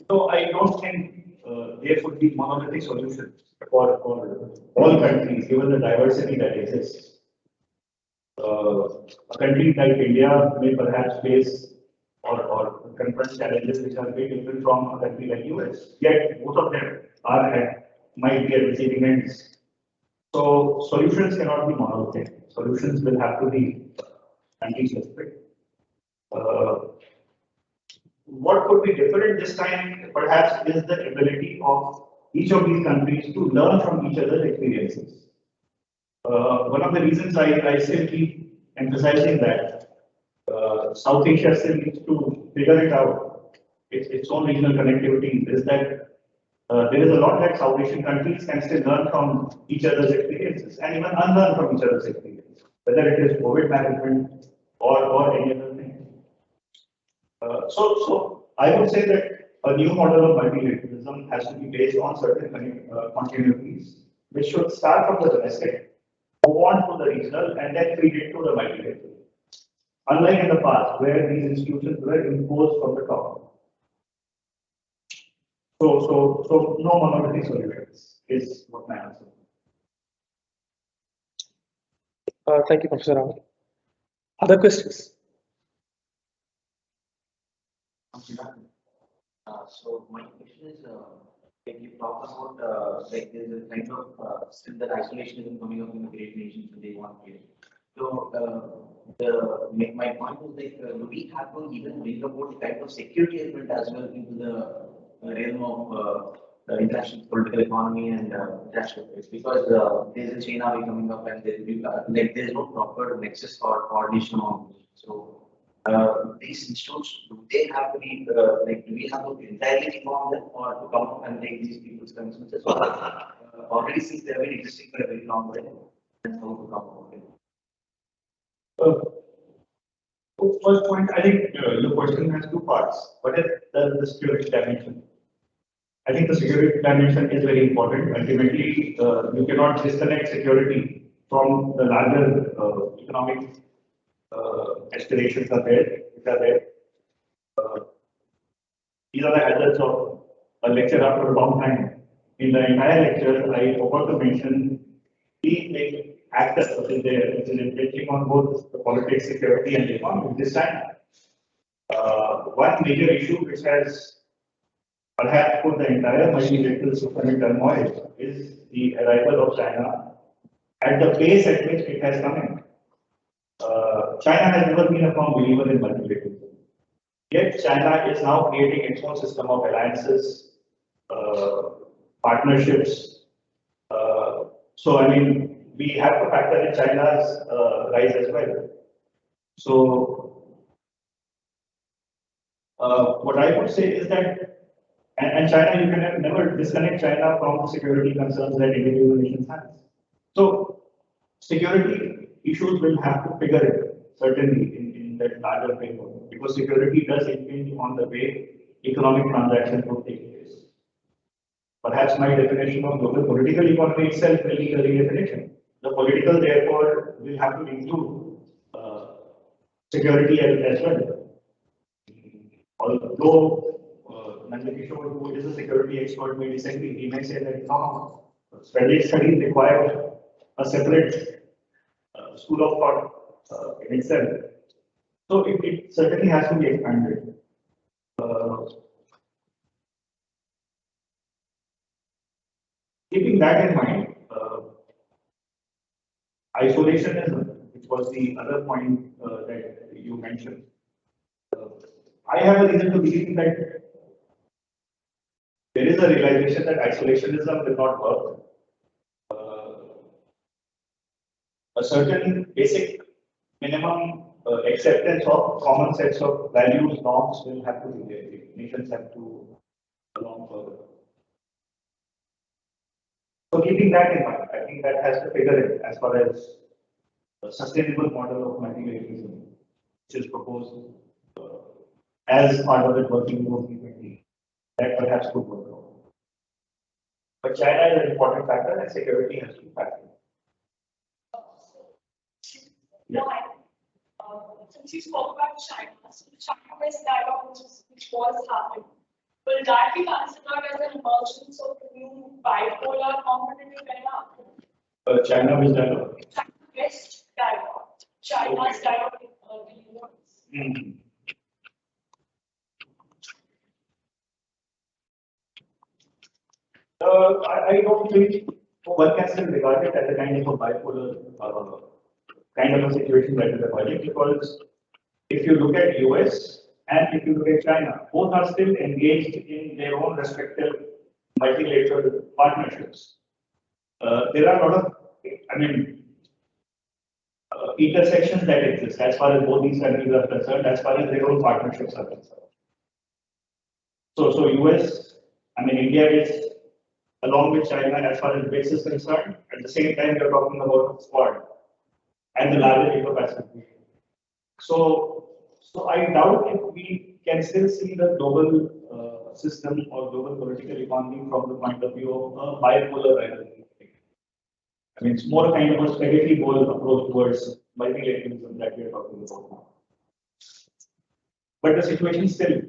so I don't think there should be monolithic solutions for all countries, given the diversity that exists. A country like India may perhaps face or confront challenges which are very different from a country like US. Yet both of them might be at receiving ends. So solutions cannot be monolithic. Solutions will have to be country-specific. What could be different this time, perhaps, is the ability of each of these countries to learn from each other's experiences. One of the reasons I still keep emphasizing that South Asia still needs to figure it out, its own regional connectivity, is that there is a lot that South Asian countries can still learn from each other's experiences and even unlearn from each other's experiences, whether it is COVID management or any other thing. So I would say that a new model of multilateralism has to be based on certain continuities, which should start from the domestic, move on to the regional, and then feed into the multilateral. Unlike in the past, where these institutions were imposed from the top. So no monolithic solutions is what my answer. Thank you, Professor Rahul. Other questions? So my question is, when you talk about like there's a kind of still that isolationism coming up in the great nations that they want here. So my point is like, do we have to even bring about the kind of security element as well into the realm of international political economy and international affairs? Because there's a chain army coming up and there's no proper nexus or coordination on this. So these institutes, do they have to be like, do we have to entirely inform them or to come up and take these people's concerns as well? Already since they have been existing for a very long time, that's how to come up with it. First point, I think your question has two parts. What is the security dimension? I think the security dimension is very important. Ultimately, you cannot disconnect security from the larger economic aspirations which are there. These are the hazards of a lecture after a long time. In the entire lecture, I forgot to mention three main actors which is there, which is impinging on both the politics, security, and the economy this time. One major issue which has perhaps put the entire multilateral system in turmoil is the arrival of China at the pace at which it has come in. China has never been a firm believer in multilateralism. Yet China is now creating its own system of alliances, partnerships. So I mean, we have to factor in China's rise as well. So what I would say is that, and China, you can never disconnect China from the security concerns that individual nations have. So security issues will have to figure it certainly in that larger framework, because security does impinge on the way economic transactions would take place. Perhaps my definition of global political economy itself will need a redefinition. The political, therefore, will have to include security as well. Although Nandini Kishore, who is a security expert, may disagree, he may say that no, strategic studies require a separate school of thought in itself. So it certainly has to be expanded. Keeping that in mind, isolationism, which was the other point that you mentioned, I have a reason to believe that there is a realization that isolationism will not work. A certain basic minimum acceptance of common sets of values, norms will have to be there. Nations have to along further. So keeping that in mind, I think that has to figure in as far as a sustainable model of multilateralism, which is proposed as part of the working group G20, that perhaps could work out. But China is an important factor and security has to be factored. Yeah. Since you spoke about China, so the China-West dialogue, which was happening, will that be considered as an emergence of the new bipolar competitive era? China-West dialogue. China-West dialogue. China's dialogue with the US. I don't think one can still regard it as a kind of a bipolar kind of a situation that is emerging, because if you look at US and if you look at China, both are still engaged in their own respective multilateral partnerships. There are a lot of, intersections that exist as far as both these countries are concerned, as far as their own partnerships are concerned. So US, India is along with China as far as BRICS is concerned. At the same time, we are talking about Quad and the larger Indo-Pacific. So I doubt if we can still see the global system or global political economy from the point of view of a bipolar rivalry. It's more kind of a spaghetti bowl approach towards multilateralism that we are talking about now. But the situation still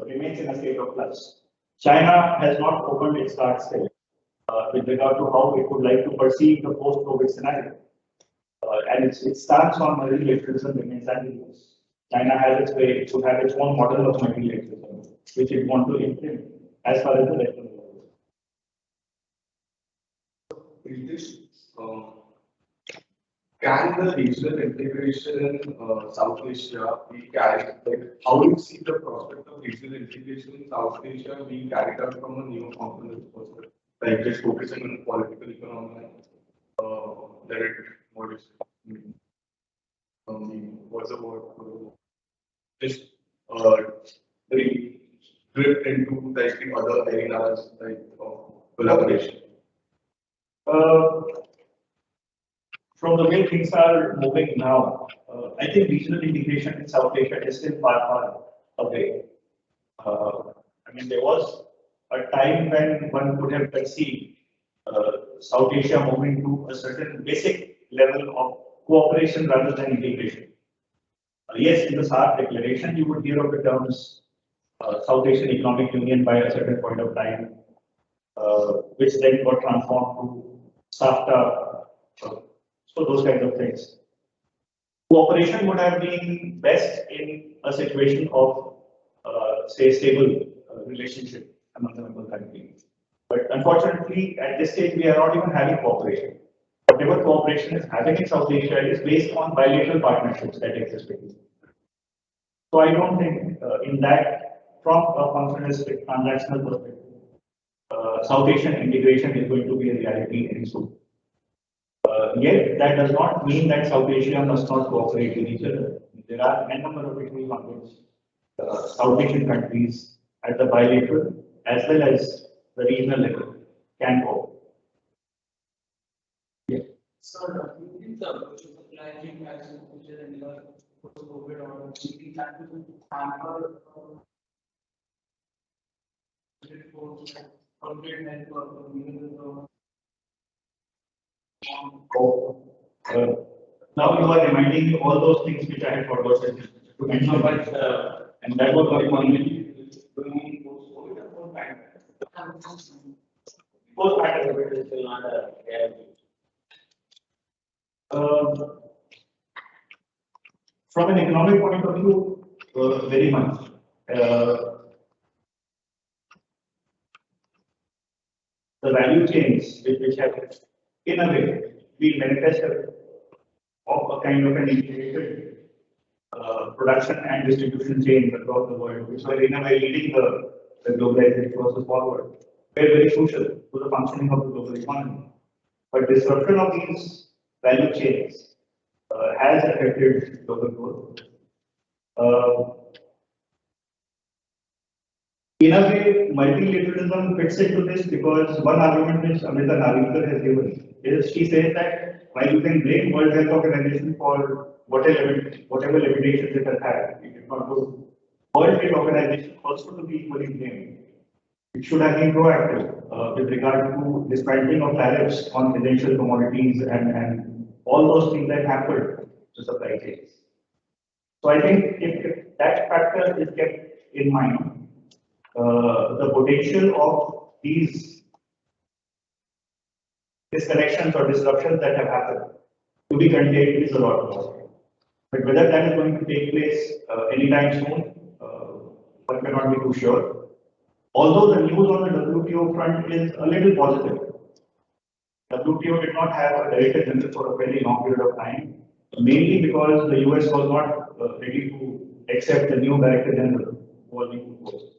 remains in a state of flux. China has not opened its cards still with regard to how it would like to perceive the post-COVID scenario. And its stance on multilateralism remains ambiguous. China has its way to have its own model of multilateralism, which it wants to implement as far as the rest of the world. Can the regional integration in South Asia be carried? Like, how do you see the prospect of regional integration in South Asia being carried out from a neo-continental perspective? Like just focusing on political economy, let it what is what's the word? Just drift into like the other areas like collaboration. From the way things are moving now, I think regional integration in South Asia is still far away. There was a time when one could have conceived South Asia moving to a certain basic level of cooperation rather than integration. Yes, in the SAARC declaration, you would hear of the terms South Asian Economic Union by a certain point of time, which then got transformed to SAFTA. So those kinds of things. Cooperation would have been best in a situation of, say, stable relationship among the member countries. But unfortunately, at this stage, we are not even having cooperation. Whatever cooperation is happening in South Asia is based on bilateral partnerships that exist between. So I don't think in that, from a functionalistic transactional perspective, South Asian integration is going to be a reality any soon. Yet, that does not mean that South Asia must not cooperate with each other. There are a number of issues on which South Asian countries at the bilateral as well as the regional level can cooperate. Yeah. Sir, do you think the approach of supply chain agriculture and post-COVID or GDP that will hamper Now you are reminding me all those things which I had forgotten to mention, and that was very funny. Post-pandemic is still not a From an economic point of view, very much. The value chains which have, in a way, been manifested of a kind of an integrated production and distribution chain across the world, which were in a way leading the globalization process forward, were very crucial to the functioning of the global economy. But disruption of these value chains has affected global growth. In a way, multilateralism fits into this because one argument which Amrita Narikar has given is she says that while you can blame World Health Organization for whatever limitations it has had, it did not do. World Trade Organization also to be equally blamed. It should have been proactive with regard to dismantling of tariffs on essential commodities and all those things that hampered the supply chains. So I think if that factor is kept in mind, the potential of these disconnections or disruptions that have happened to be contained is a lot more. But whether that is going to take place anytime soon, one cannot be too sure. Although the news on the WTO front is a little positive. WTO did not have a director general for a very long period of time, mainly because the US was not ready to accept the new director general who was being proposed.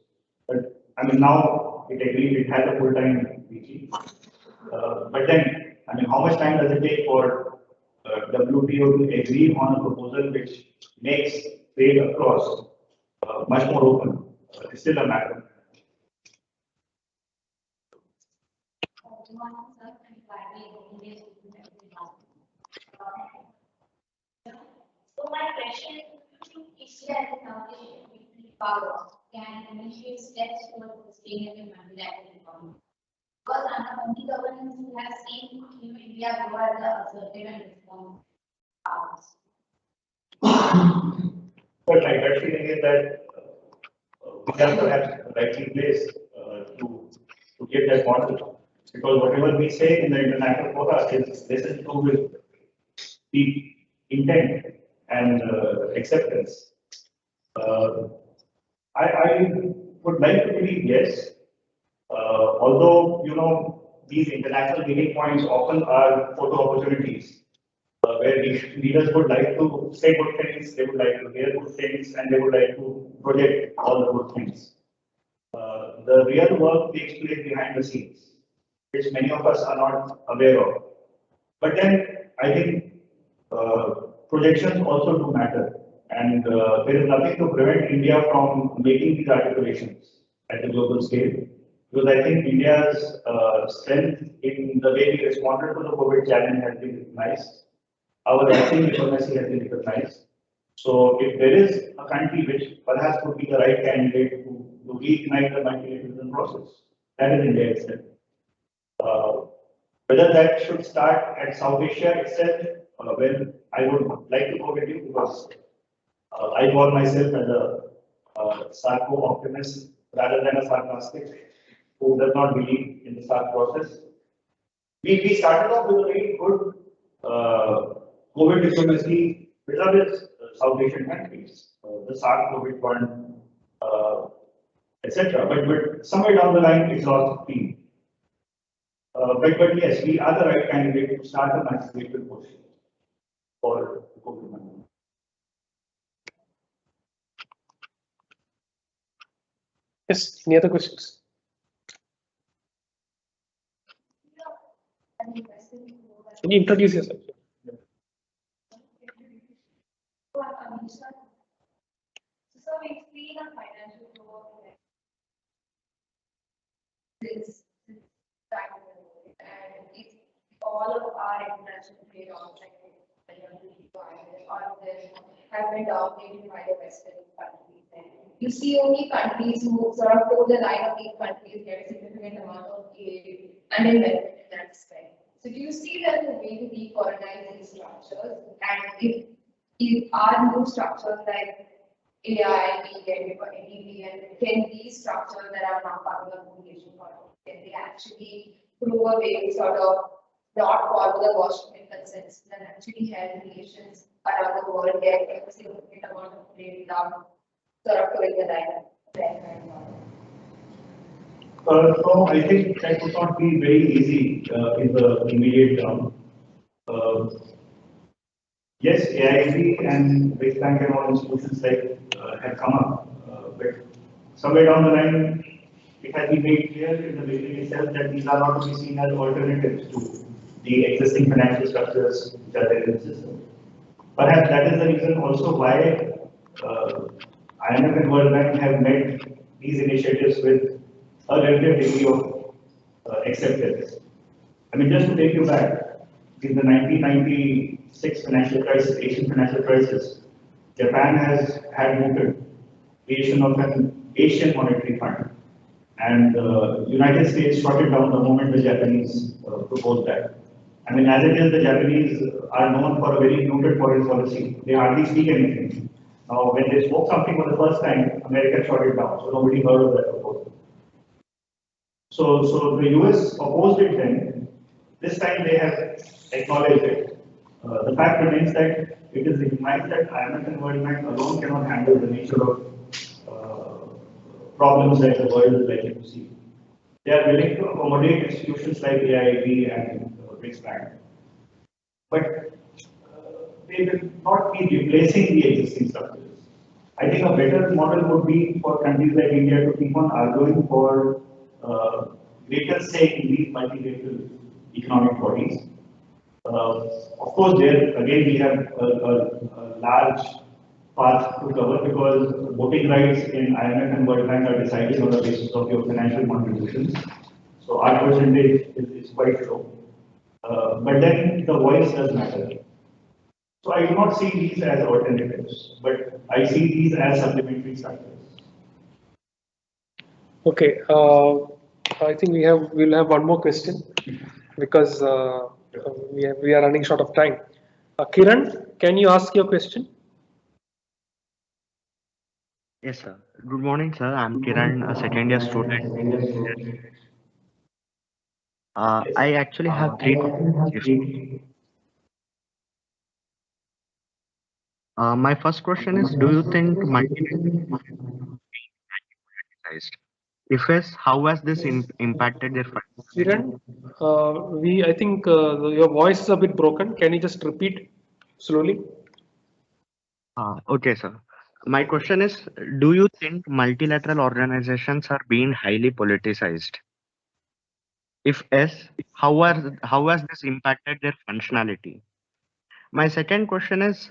But I mean, now it agreed, it has a full-time PG. But then, I mean, how much time does it take for WTO to agree on a proposal which makes trade across much more open? It's still a matter. So my question is, do you think Asia as an organization power can initiate steps towards sustainable multilateral economy? Because under multi-governance, we have seen India grow as a assertive and responsive powers. But my gut feeling is that we are perhaps rightly placed to give that model. Because whatever we say in the international fora is this is true with deep intent and acceptance. I would like to believe yes, although you know these international meeting points often are photo opportunities where leaders would like to say good things, they would like to hear good things, and they would like to project all the good things. The real work takes place behind the scenes, which many of us are not aware of. But then I think projections also do matter, and there is nothing to prevent India from making these articulations at the global scale. Because I think India's strength in the way we responded to the COVID challenge has been recognized. Our rising diplomacy has been recognized. So if there is a country which perhaps would be the right candidate to reignite the multilateralism process, that is India itself. Whether that should start at South Asia itself, well, I would like to go with you because I call myself as a Sarko optimist rather than a sarcastic who does not believe in the SARC process. We started off with a very good COVID diplomacy with South Asian countries, the SARC COVID fund, etc. But somewhere down the line, it's lost steam. But yes, we are the right candidate to start a multilateral push for COVID money. Yes, any other questions? Can you introduce yourself? So we've seen a financial growth this and it's all of our international trade objectives have been dominated by the Western countries. And you see only countries who sort of toe the line of these countries get a significant amount of aid and investment in that respect. So do you see that as a way to decolonize these structures? And if are new structures like AI, and can these structures that are not part of the communication project, can they actually prove a way to sort of not follow the Washington consensus and actually have relations around the world where a significant amount of trade without sort of towing the line. So I think that would not be very easy in the immediate term. Yes, AIB and Big Bank and all institutions like have come up, but somewhere down the line, it has been made clear in the beginning itself that these are not to be seen as alternatives to the existing financial structures which are there in the system. Perhaps that is the reason also why IMF and World Bank have met these initiatives with a relative degree of acceptance. I mean, just to take you back, in the 1996 financial crisis, Asian financial crisis, Japan has had mooted creation of an Asian monetary fund, and United States shot it down the moment the Japanese proposed that. I mean, as it is, the Japanese are known for a very muted foreign policy. They hardly speak anything. Now, when they spoke something for the first time, America shot it down, so nobody heard of that proposal. So the US opposed it then. This time they have acknowledged it. The fact remains that it is recognized that IMF and World Bank alone cannot handle the nature of problems that the world is likely to see. They are willing to accommodate institutions like AIB and BRICS Bank, but they will not be replacing the existing structures. I think a better model would be for countries like India to keep on arguing for greater say in these multilateral economic bodies. Of course, there again we have a large path to cover because voting rights in IMF and World Bank are decided on the basis of your financial contributions. So our percentage is quite low. But then the voice does matter. So I do not see these as alternatives, but I see these as supplementary structures. Okay, I think we'll have one more question because we are running short of time. Kiran, can you ask your question? Yes, sir. Good morning, sir. I'm Kiran, a second year student. I actually have three questions. My first question is, do you think multi-politicized? If yes, how has this impacted their Kiran, I think your voice is a bit broken. Can you just repeat slowly? Okay, sir. My question is, do you think multilateral organizations are being highly politicized? If yes, how has this impacted their functionality? My second question is,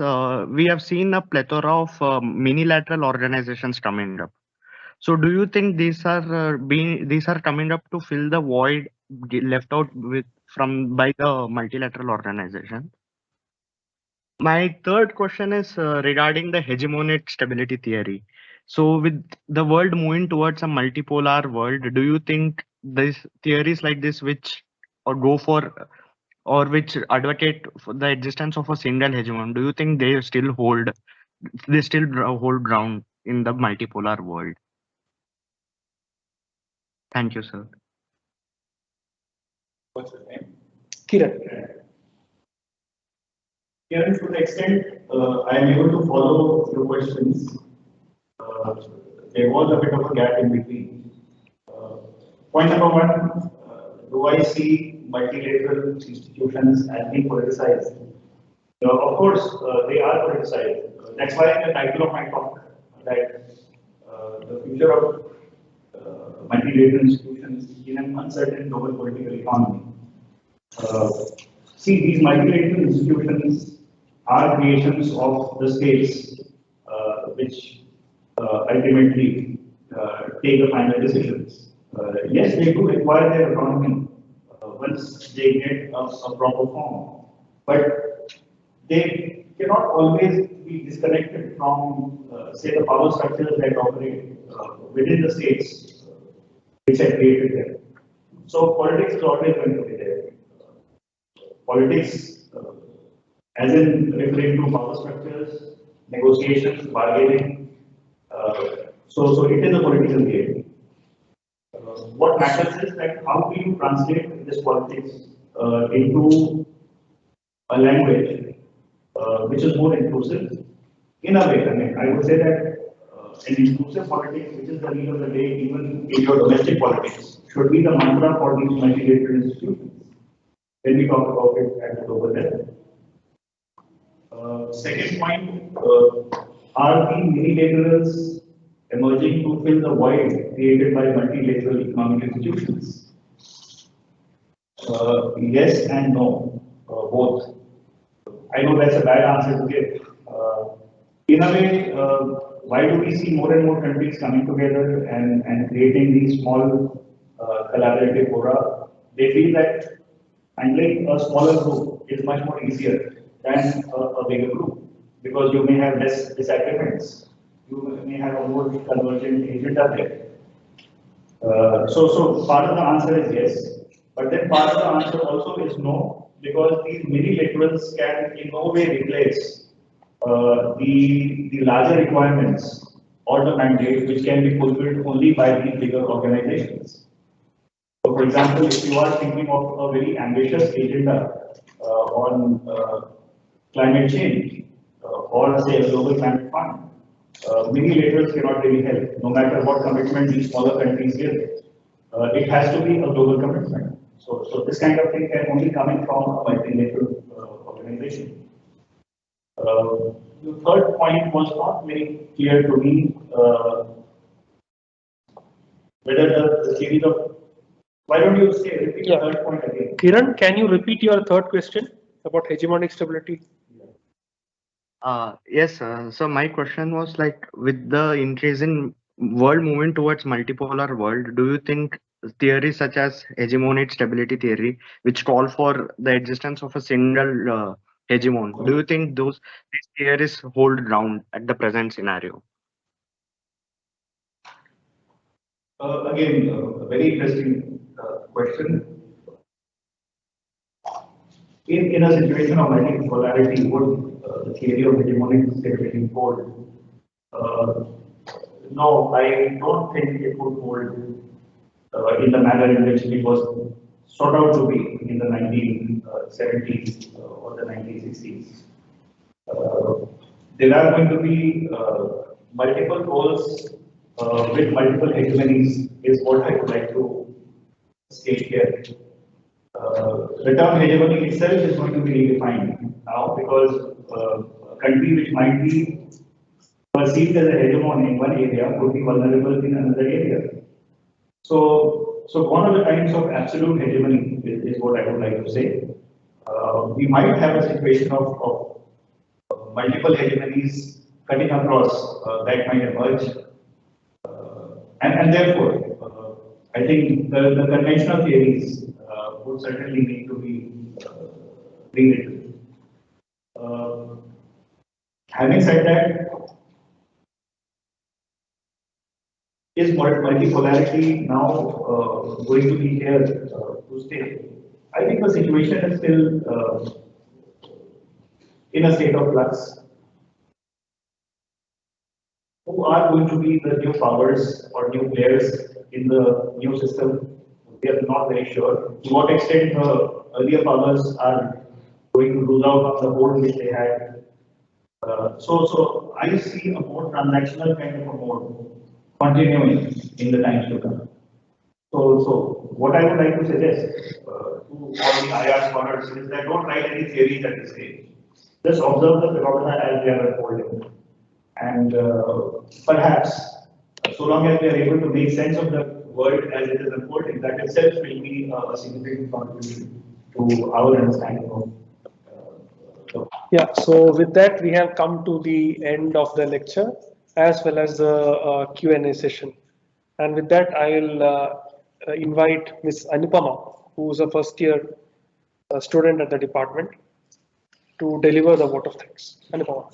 we have seen a plethora of minilateral organizations coming up. So, do you think these are coming up to fill the void left out by the multilateral organization? My third question is regarding the hegemonic stability theory. So, with the world moving towards a multipolar world, do you think these theories like this, which or go for or which advocate for the existence of a single hegemon, do you think they still hold ground in the multipolar world? Thank you, sir. What's your name? Kiran. Here, to the extent I am able to follow your questions, there was a bit of a gap in between. Point number one, do I see multilateral institutions as being politicized? Of course, they are politicized. That's why in the title of my talk, that the future of multilateral institutions in an uncertain global political economy. See, these multilateral institutions are creations of the states which ultimately take the final decisions. Yes, they do require their autonomy once they get a proper form, but they cannot always be disconnected from, say, the power structures that operate within the states which are created there. So politics is always going to be there. Politics, as in referring to power structures, negotiations, bargaining. So it is a political game. What matters is that how do you translate this politics into a language which is more inclusive. In a way, I mean, I would say that an inclusive politics, which is the need of the day, even in your domestic politics, should be the mantra for these multilateral institutions when we talk about it at the global level. Second point, are the unilaterals emerging to fill the void created by multilateral economic institutions? Yes and no, both. I know that's a bad answer to give. In a way, why do we see more and more countries coming together and creating these small collaborative fora? They feel that handling a smaller group is much more easier than a bigger group because you may have less disagreements. You may have a more convergent agenda there. So part of the answer is yes, but then part of the answer also is no, because these mini literals can in no way replace the larger requirements or the mandate which can be fulfilled only by the bigger organizations. So, for example, if you are thinking of a very ambitious agenda on climate change or say a global climate fund, mini-laterals cannot really help, no matter what commitment these smaller countries give. It has to be a global commitment. So this kind of thing can only come in from a multilateral organization. The third point was not very clear to me whether the series of. Why don't you say repeat the third point again? Kiran, can you repeat your third question about hegemonic stability? Yes, so my question was like, with the increase in world moving towards multipolar world, do you think theories such as hegemonic stability theory, which call for the existence of a single hegemon, do you think these theories hold ground at the present scenario? Again, a very interesting question. In a situation of multipolarity, would the theory of hegemonic stability hold? No, I don't think it would hold in the manner in which it was sought out to be in the 1970s or the 1960s. There are going to be multiple roles with multiple hegemonies is what I would like to state here. The term hegemony itself is going to be redefined now because a country which might be perceived as a hegemon in one area could be vulnerable in another area. So one of the kinds of absolute hegemony is what I would like to say. We might have a situation of multiple hegemonies cutting across that might emerge. And therefore, I think the conventional theories would certainly need to be rewritten. Having said that, is multipolarity now going to be here to stay? I think the situation is still in a state of flux. Who are going to be the new powers or new players in the new system? We are not very sure. To what extent the earlier powers are going to lose out on the hold which they had. So I see a more transactional kind of a mode continuing in the times to come. So what I would like to suggest to all the IR scholars is that don't write any theories at this stage. Just observe the phenomena as they are unfolding. And perhaps, so long as we are able to make sense of the world as it is unfolding, that itself will be a significant contribution to our understanding of. Yeah, so with that, we have come to the end of the lecture as well as the Q&A session. And with that, I will invite Ms. Anupama, who is a first year student at the department, to deliver the vote of thanks. Anupama.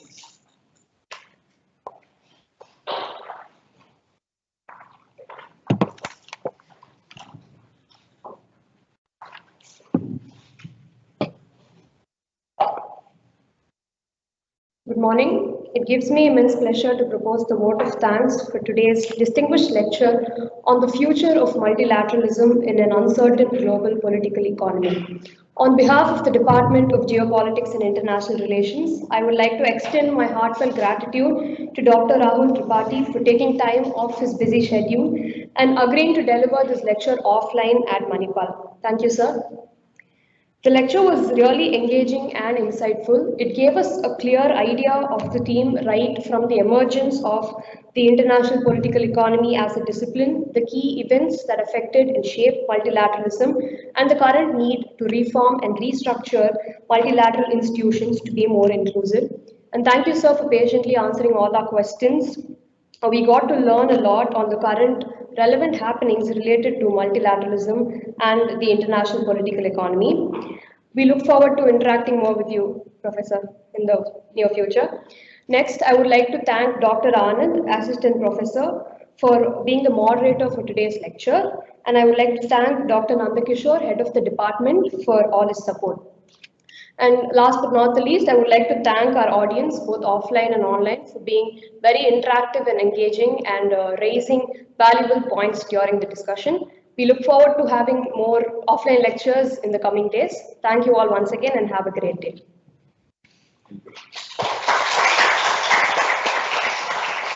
Good morning, it gives me immense pleasure to propose the vote of thanks for today's distinguished lecture on the future of multilateralism in an uncertain global political economy. On behalf of the Department of Geopolitics and International Relations, I would like to extend my heartfelt gratitude to Dr. Rahul Tripathi for taking time off his busy schedule and agreeing to deliver this lecture offline at Manipal. Thank you, sir. The lecture was really engaging and insightful. It gave us a clear idea of the theme right from the emergence of the international political economy as a discipline, the key events that affected and shaped multilateralism, and the current need to reform and restructure multilateral institutions to be more inclusive. And thank you, sir, for patiently answering all our questions. We got to learn a lot on the current relevant happenings related to multilateralism and the international political economy. We look forward to interacting more with you, Professor, in the near future. Next, I would like to thank Dr. Anand, Assistant Professor, for being the moderator for today's lecture. And I would like to thank Dr. Nandakishore, Head of the Department, for all his support. And last but not the least, I would like to thank our audience, both offline and online, for being very interactive and engaging and raising valuable points during the discussion. We look forward to having more offline lectures in the coming days. Thank you all once again and have a great day.